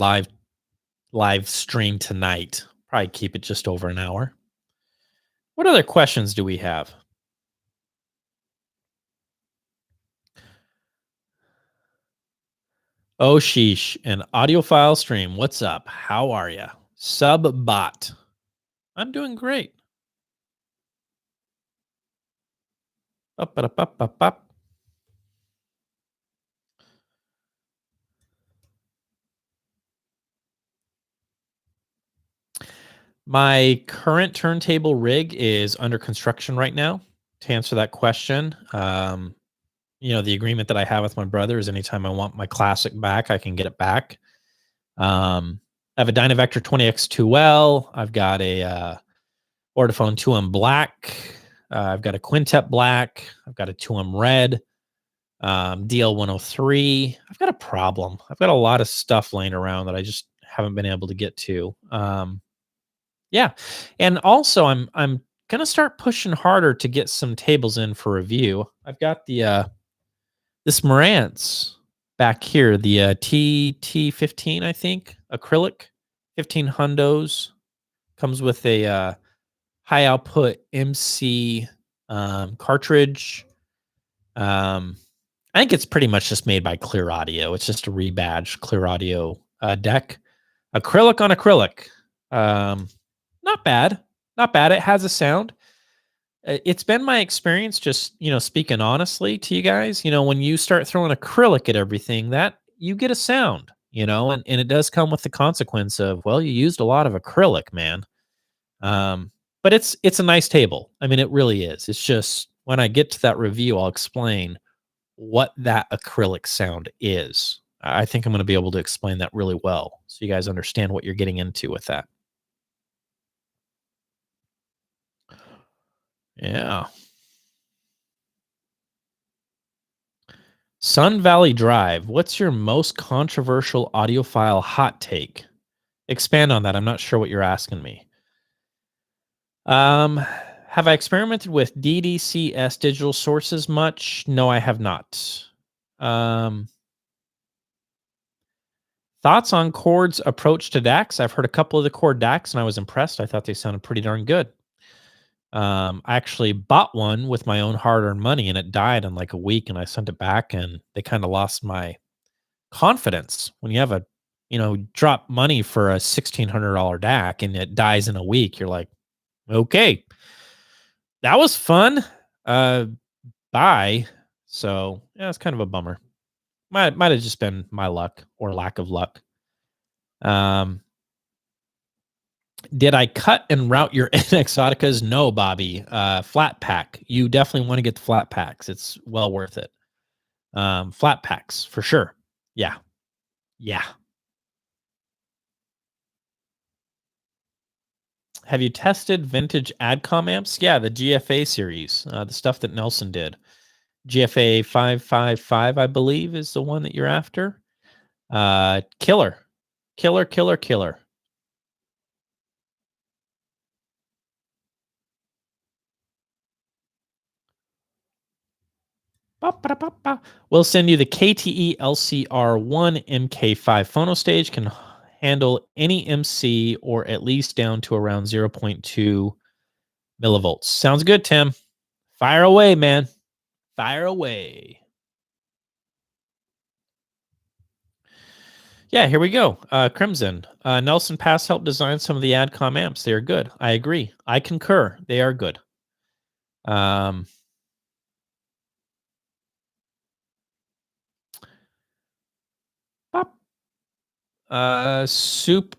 live stream tonight. Probably keep it just over an hour. What other questions do we have? Oh sheesh, an audiophile stream. What's up? How are you? Subbot. I'm doing great. Up, up, up, up, up. My current turntable rig is under construction right now. To answer that question, the agreement that I have with my brother is anytime I want my classic back, I can get it back. I have a Dynavector 20X2L. I've got a Ortofon 2M Black. I've got a Quintet Black. I've got a 2M Red. DL103. I've got a problem. I've got a lot of stuff laying around that I just haven't been able to get to. Yeah, and also I'm gonna start pushing harder to get some tables in for review. I've got the this Marantz back here, the TT15, I think, acrylic, 15 hundos, comes with a high output MC cartridge. I think it's pretty much just made by Clear Audio. It's just a rebadged Clear Audio deck, acrylic on acrylic. Not bad, not bad. It has a sound. It's been my experience, just speaking honestly to you guys, when you start throwing acrylic at everything, that you get a sound. and it does come with the consequence of, well, you used a lot of acrylic, man. But it's a nice table. I mean, it really is. It's just when I get to that review, I'll explain what that acrylic sound is. I think I'm going to be able to explain that really well so you guys understand what you're getting into with that. Yeah. Sun Valley Drive. What's your most controversial audiophile hot take? Expand on that. I'm not sure what you're asking me. Have I experimented with DDCS digital sources much? No, I have not. Thoughts on Chord's approach to DACs? I've heard a couple of the Chord DACs and I was impressed. I thought they sounded pretty darn good. I actually bought one with my own hard-earned money and it died in like a week, and I sent it back, and they kind of lost my confidence. When you have drop money for a $1,600 DAC and it dies in a week, you're like, okay, that was fun. Bye. So yeah, it's kind of a bummer. Might have just been my luck or lack of luck. Did I cut and route your Exoticas? No, Bobby. Flat pack. You definitely want to get the flat packs. It's well worth it. Flat packs for sure. Yeah. Yeah. Have you tested vintage Adcom amps? Yeah, the GFA series, the stuff that Nelson did. GFA 555, I believe, is the one that you're after. Killer. We'll send you the KTE LCR1 MK5 phono stage. Can handle any MC or at least down to around 0.2 millivolts. Sounds good, Tim. Fire away, man. Fire away. Yeah, here we go. Crimson. Nelson Pass helped design some of the Adcom amps. They are good. I agree. I concur. They are good. Super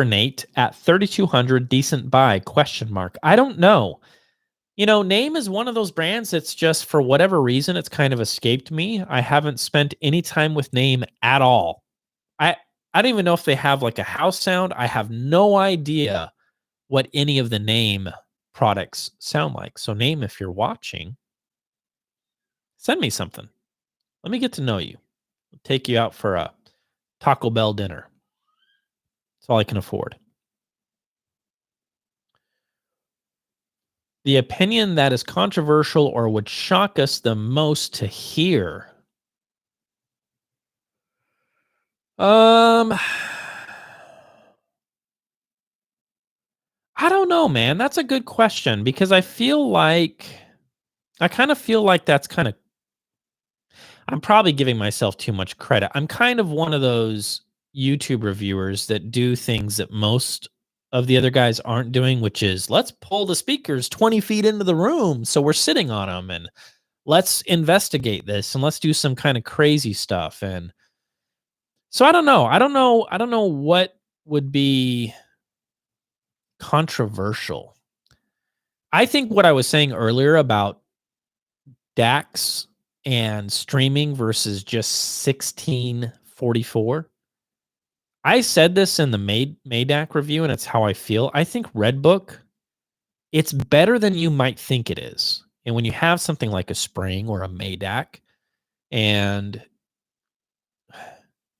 Nate at 3,200. Decent buy? ? I don't know. Name is one of those brands that's just, for whatever reason, it's kind of escaped me. I haven't spent any time with Name at all. I don't even know if they have like a house sound. I have no idea what any of the Name products sound like. So Name, if you're watching, send me something. Let me get to know you. I'll take you out for a Taco Bell dinner. That's all I can afford. The opinion that is controversial or would shock us the most to hear. I don't know, man. That's a good question, because I kind of feel like that's kind of, I'm probably giving myself too much credit. I'm kind of one of those YouTube reviewers that do things that most of the other guys aren't doing, which is, let's pull the speakers 20 feet into the room so we're sitting on them, and let's investigate this, and let's do some kind of crazy stuff. And so I don't know what would be controversial. I think what I was saying earlier about DACs and streaming versus just 1644. I said this in the Maydac review, and it's how I feel. I think Redbook, it's better than you might think it is. And when you have something like a Spring or a Maydac, and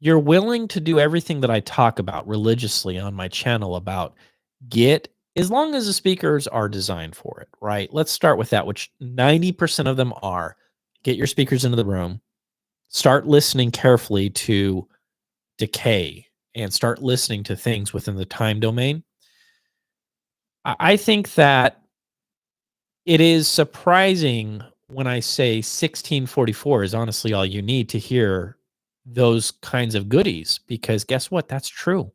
you're willing to do everything that I talk about religiously on my channel about as long as the speakers are designed for it, right? Let's start with that, which 90% of them are. Get your speakers into the room, start listening carefully to decay, and start listening to things within the time domain. I think that it is surprising when I say 1644 is honestly all you need to hear those kinds of goodies, because guess what? That's true.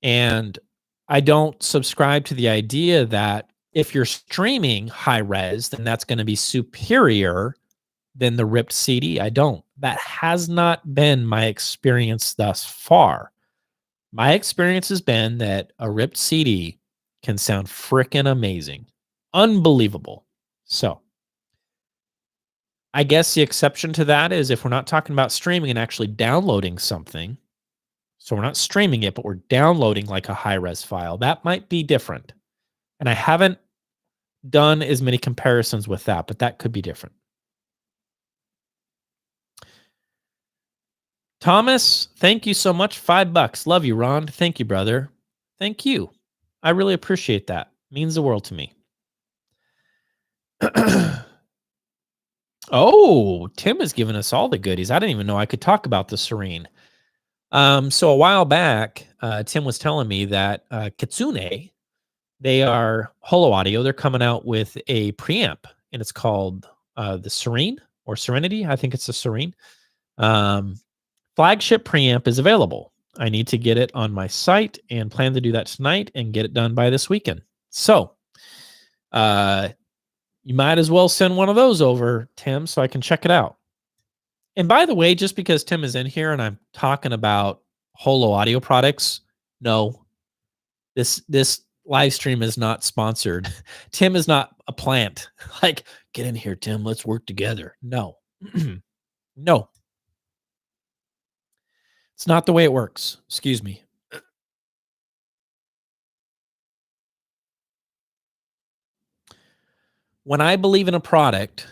And I don't subscribe to the idea that if you're streaming high res, then that's going to be superior than the ripped CD. I don't. That has not been my experience thus far. My experience has been that a ripped CD can sound freaking amazing. Unbelievable. So, I guess the exception to that is if we're not talking about streaming and actually downloading something. So we're not streaming it, but we're downloading like a high res file. That might be different. And I haven't done as many comparisons with that, but that could be different. Thomas, thank you so much. $5. Love you, Ron. Thank you, brother. Thank you. I really appreciate that. Means the world to me. Oh, Tim has given us all the goodies. I didn't even know I could talk about the Serene. So a while back, Tim was telling me that Kitsune, they are Holo Audio. They're coming out with a preamp, and it's called the Serene or Serenity. I think it's the Serene. Flagship preamp is available. I need to get it on my site and plan to do that tonight and get it done by this weekend. So, you might as well send one of those over, Tim, so I can check it out. And by the way, just because Tim is in here and I'm talking about Holo Audio products, no, this live stream is not sponsored. Tim is not a plant. Like, get in here, Tim. Let's work together. No, no, it's not the way it works. Excuse me. When I believe in a product,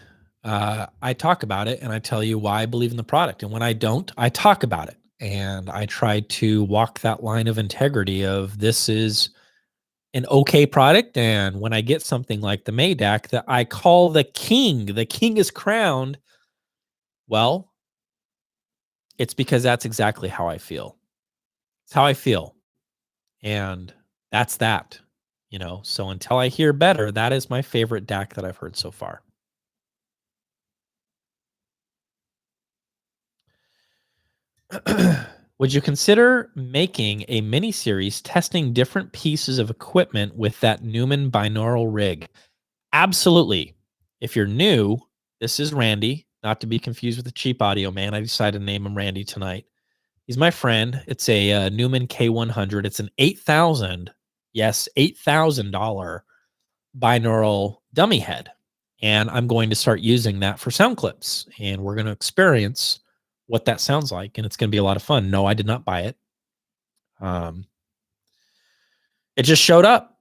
I talk about it and I tell you why I believe in the product. And when I don't, I talk about it. And I try to walk that line of integrity of this is an okay product. And when I get something like the Maydac that I call the king is crowned, well, it's because that's exactly how I feel. It's how I feel. And that's that, So until I hear better, that is my favorite DAC that I've heard so far. Would you consider making a mini series testing different pieces of equipment with that Neumann binaural rig? Absolutely. If you're new, this is Randy, not to be confused with the Cheap Audio Man. I decided to name him Randy tonight. He's my friend. It's a Neumann K100. It's an $8,000 binaural dummy head. And I'm going to start using that for sound clips. And we're going to experience what that sounds like. And it's going to be a lot of fun. No, I did not buy it. It just showed up.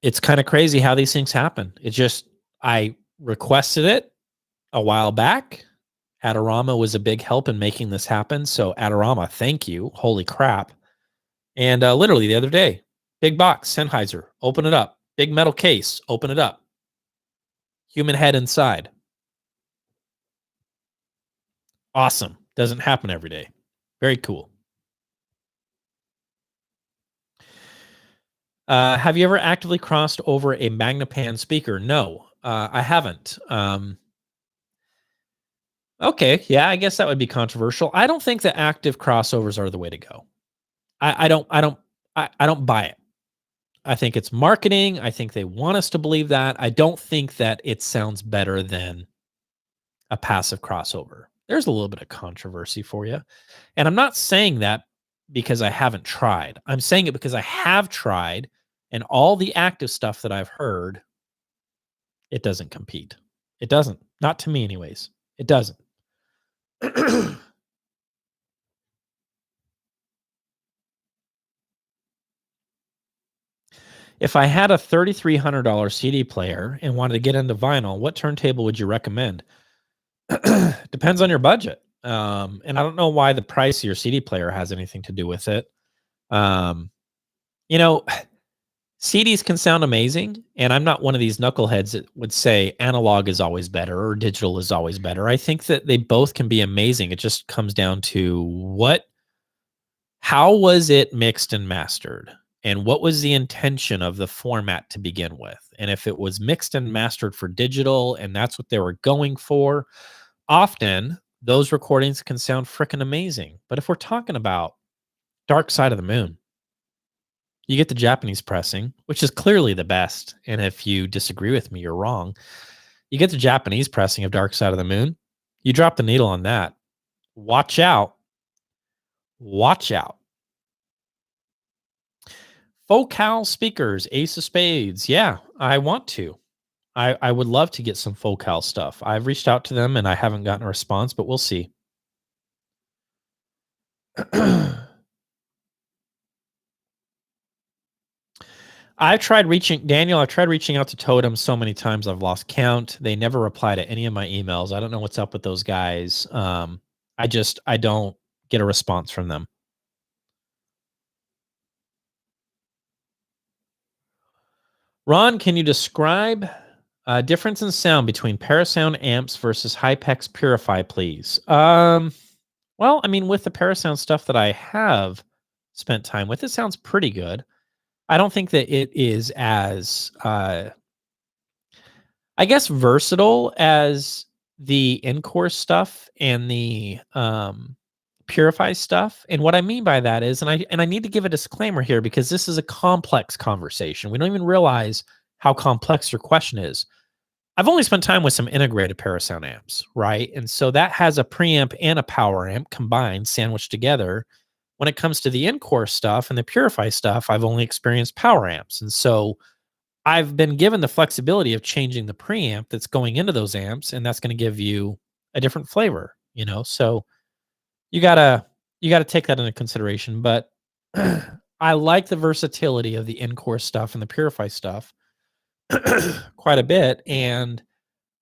It's kind of crazy how these things happen. I requested it a while back. Adorama was a big help in making this happen. So Adorama, thank you. Holy crap. And literally the other day, big box, Sennheiser, open it up. Big metal case, open it up. Human head inside. Awesome. Doesn't happen every day. Very cool. Have you ever actively crossed over a Magnepan speaker? No, I haven't. Okay, yeah, I guess that would be controversial. I don't think that active crossovers are the way to go. I don't buy it. I think it's marketing. I think they want us to believe that. I don't think that it sounds better than a passive crossover. There's a little bit of controversy for you. And I'm not saying that because I haven't tried. I'm saying it because I have tried, and all the active stuff that I've heard, it doesn't compete. It doesn't. Not to me anyways. It doesn't. If I had a $3,300 CD player and wanted to get into vinyl, what turntable would you recommend? Depends on your budget. And I don't know why the price of your CD player has anything to do with it. CDs can sound amazing, and I'm not one of these knuckleheads that would say analog is always better or digital is always better. I think that they both can be amazing. It just comes down to how was it mixed and mastered? And what was the intention of the format to begin with? And if it was mixed and mastered for digital and that's what they were going for, often those recordings can sound freaking amazing. But if we're talking about Dark Side of the Moon, you get the Japanese pressing, which is clearly the best. And if you disagree with me, you're wrong. You get the Japanese pressing of Dark Side of the Moon, you drop the needle on that. Watch out. Watch out. Focal speakers, Ace of Spades. Yeah, I want to. I would love to get some Focal stuff. I've reached out to them and I haven't gotten a response, but we'll see. I've tried reaching out to Totem so many times I've lost count. They never reply to any of my emails. I don't know what's up with those guys. I don't get a response from them. Ron, can you describe difference in sound between Parasound amps versus Hypex Purify, please? Well, I mean, with the Parasound stuff that I have spent time with, it sounds pretty good. I don't think that it is as I guess versatile as the Encore stuff and the Purify stuff. And what I mean by that is, and I need to give a disclaimer here because this is a complex conversation. We don't even realize how complex your question is. I've only spent time with some integrated Parasound amps, right? And so that has a preamp and a power amp combined, sandwiched together. When it comes to the Encore stuff and the Purify stuff, I've only experienced power amps. And so I've been given the flexibility of changing the preamp that's going into those amps, and that's going to give you a different flavor, you know? So you gotta take that into consideration. But I like the versatility of the Encore stuff and the Purify stuff quite a bit. And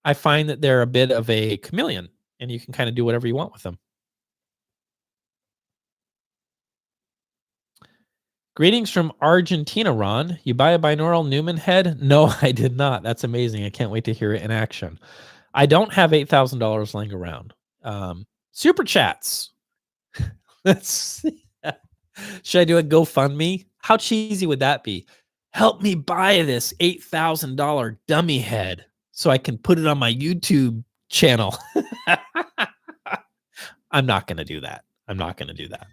I find that they're a bit of a chameleon and you can kind of do whatever you want with them. Greetings from Argentina, Ron. You buy a binaural Newman head? No, I did not. That's amazing. I can't wait to hear it in action. I don't have $8,000 laying around. Super chats. Let's should I do a GoFundMe? How cheesy would that be? Help me buy this $8,000 dummy head so I can put it on my YouTube channel. I'm not going to do that. I'm not going to do that.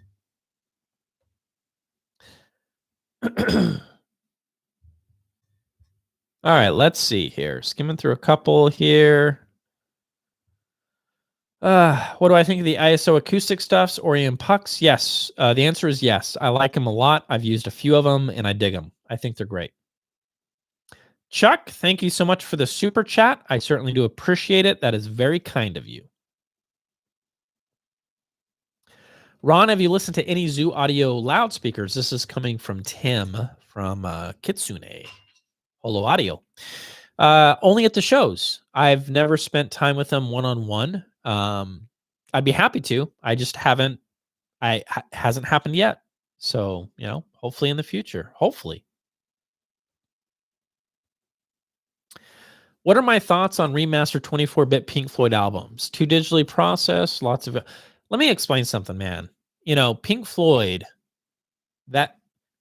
All right, let's see here. Skimming through a couple here. What do I think of the ISO acoustic stuffs, Orion Pucks? Yes. The answer is yes. I like them a lot. I've used a few of them and I dig them. I think they're great. Chuck, thank you so much for the super chat. I certainly do appreciate it. That is very kind of you. Ron, have you listened to any Zoo Audio loudspeakers? This is coming from Tim from Kitsune Holo Audio. Only at the shows. I've never spent time with them one-on-one. I'd be happy to. I just haven't. Hasn't happened yet. So, you know, hopefully in the future. Hopefully. What are my thoughts on remastered 24-bit Pink Floyd albums? Too digitally processed, lots of. Let me explain something, man. You know, Pink Floyd. That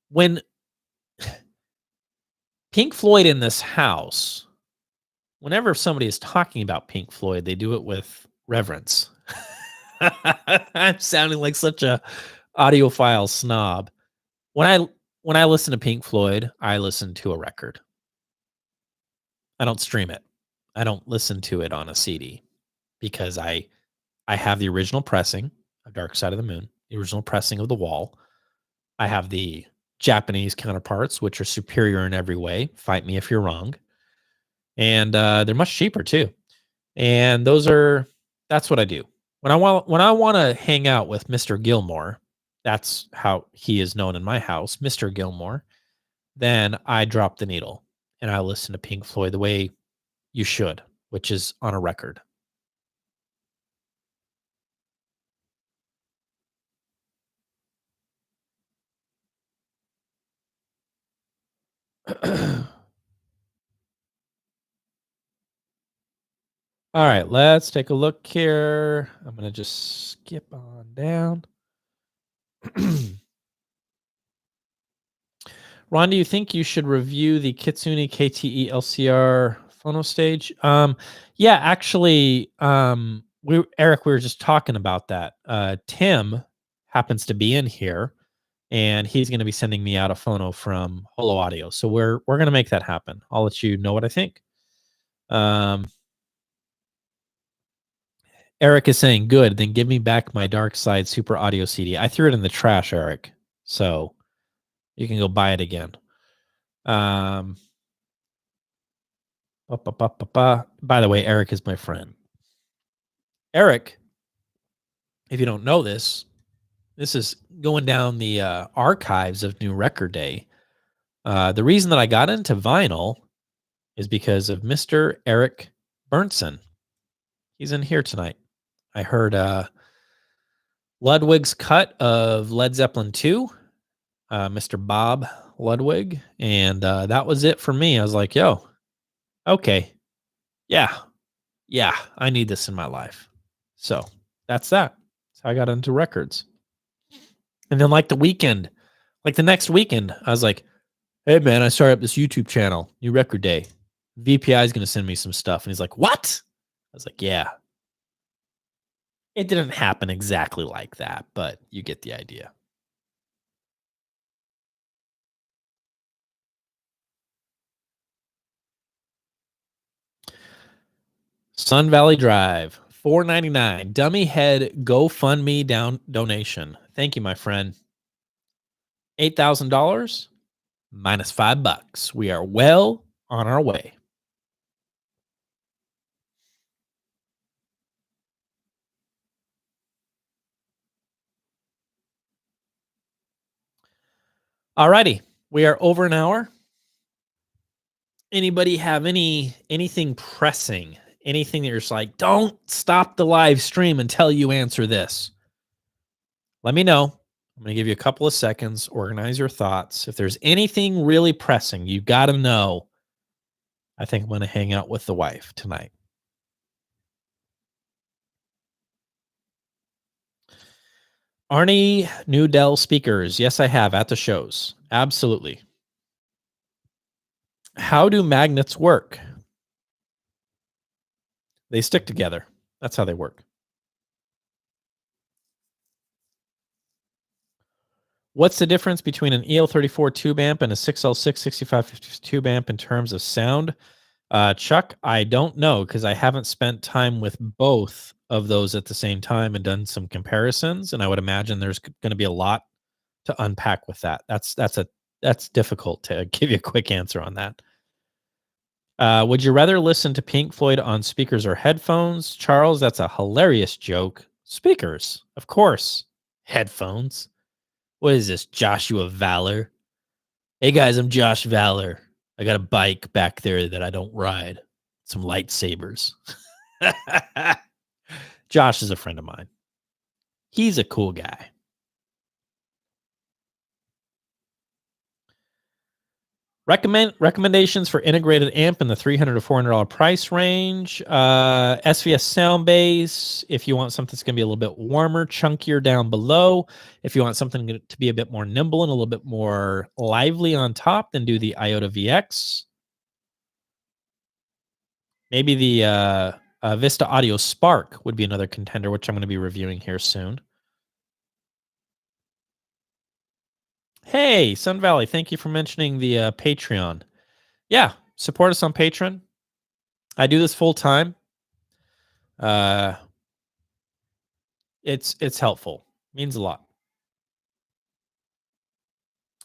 when Pink Floyd in this house, whenever somebody is talking about Pink Floyd, they do it with reverence. I'm sounding like such a audiophile snob. When I listen to Pink Floyd, I listen to a record. I don't stream it. I don't listen to it on a CD because I have the original pressing of Dark Side of the Moon, the original pressing of The Wall. I have the Japanese counterparts, which are superior in every way. Fight me if you're wrong. And they're much cheaper too. And that's what I do. When I want to hang out with Mr. Gilmore, that's how he is known in my house, Mr. Gilmore, then I drop the needle and I listen to Pink Floyd the way you should, which is on a record. All right, let's take a look here. I'm going to just skip on down. Ron, do you think you should review the Kitsune KTE LCR phono stage? Yeah, actually, Eric, we were just talking about that. Tim happens to be in here, and he's going to be sending me out a phono from Holo Audio. So we're going to make that happen. I'll let you know what I think. Eric is saying, good, then give me back my Dark Side Super Audio CD. I threw it in the trash, Eric. So you can go buy it again. By the way, Eric is my friend. Eric, if you don't know this, this is going down the archives of New Record Day. The reason that I got into vinyl is because of Mr. Eric Bernson. He's in here tonight. I heard Ludwig's cut of Led Zeppelin 2, Mr. Bob Ludwig, and that was it for me. I was like, yo, okay, yeah, I need this in my life. So that's that. That's how I got into records. And then like the next weekend, I was like, hey man, I started up this YouTube channel, New Record Day. VPI is going to send me some stuff. And he's like, what? I was like, yeah. It didn't happen exactly like that, but you get the idea. Sun Valley Drive, $4.99. Dummy head GoFundMe donation. Thank you, my friend. $8,000 minus $5. We are well on our way. Alrighty, we are over an hour. Anybody have anything pressing? Anything that you're just like, don't stop the live stream until you answer this? Let me know. I'm going to give you a couple of seconds. Organize your thoughts. If there's anything really pressing, you got to know. I think I'm going to hang out with the wife tonight. Arnie Newdell speakers. Yes, I have at the shows. Absolutely. How do magnets work? They stick together. That's how they work. What's the difference between an EL34 tube amp and a 6L6 6550 tube amp in terms of sound? Chuck, I don't know because I haven't spent time with both of those at the same time and done some comparisons. And I would imagine there's going to be a lot to unpack with that. That's difficult to give you a quick answer on that. Would you rather listen to Pink Floyd on speakers or headphones? Charles, that's a hilarious joke. Speakers, of course. Headphones. What is this, Joshua Valor? Hey guys, I'm Josh Valor. I got a bike back there that I don't ride. Some lightsabers. Josh is a friend of mine. He's a cool guy. Recommendations for integrated amp in the $300 to $400 price range. SVS sound base. If you want something that's going to be a little bit warmer, chunkier down below. If you want something to be a bit more nimble and a little bit more lively on top, then do the Iota VX. Maybe the Vista Audio Spark would be another contender, which I'm going to be reviewing here soon. Hey, Sun Valley, thank you for mentioning the Patreon. Yeah, support us on Patreon. I do this full time. It's helpful. Means a lot.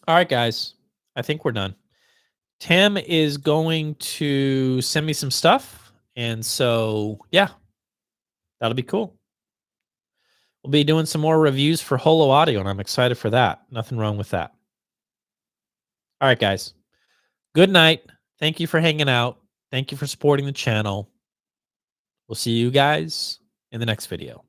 All right, guys. I think we're done. Tim is going to send me some stuff. And so, yeah, that'll be cool. We'll be doing some more reviews for Holo Audio, and I'm excited for that. Nothing wrong with that. All right, guys. Good night. Thank you for hanging out. Thank you for supporting the channel. We'll see you guys in the next video.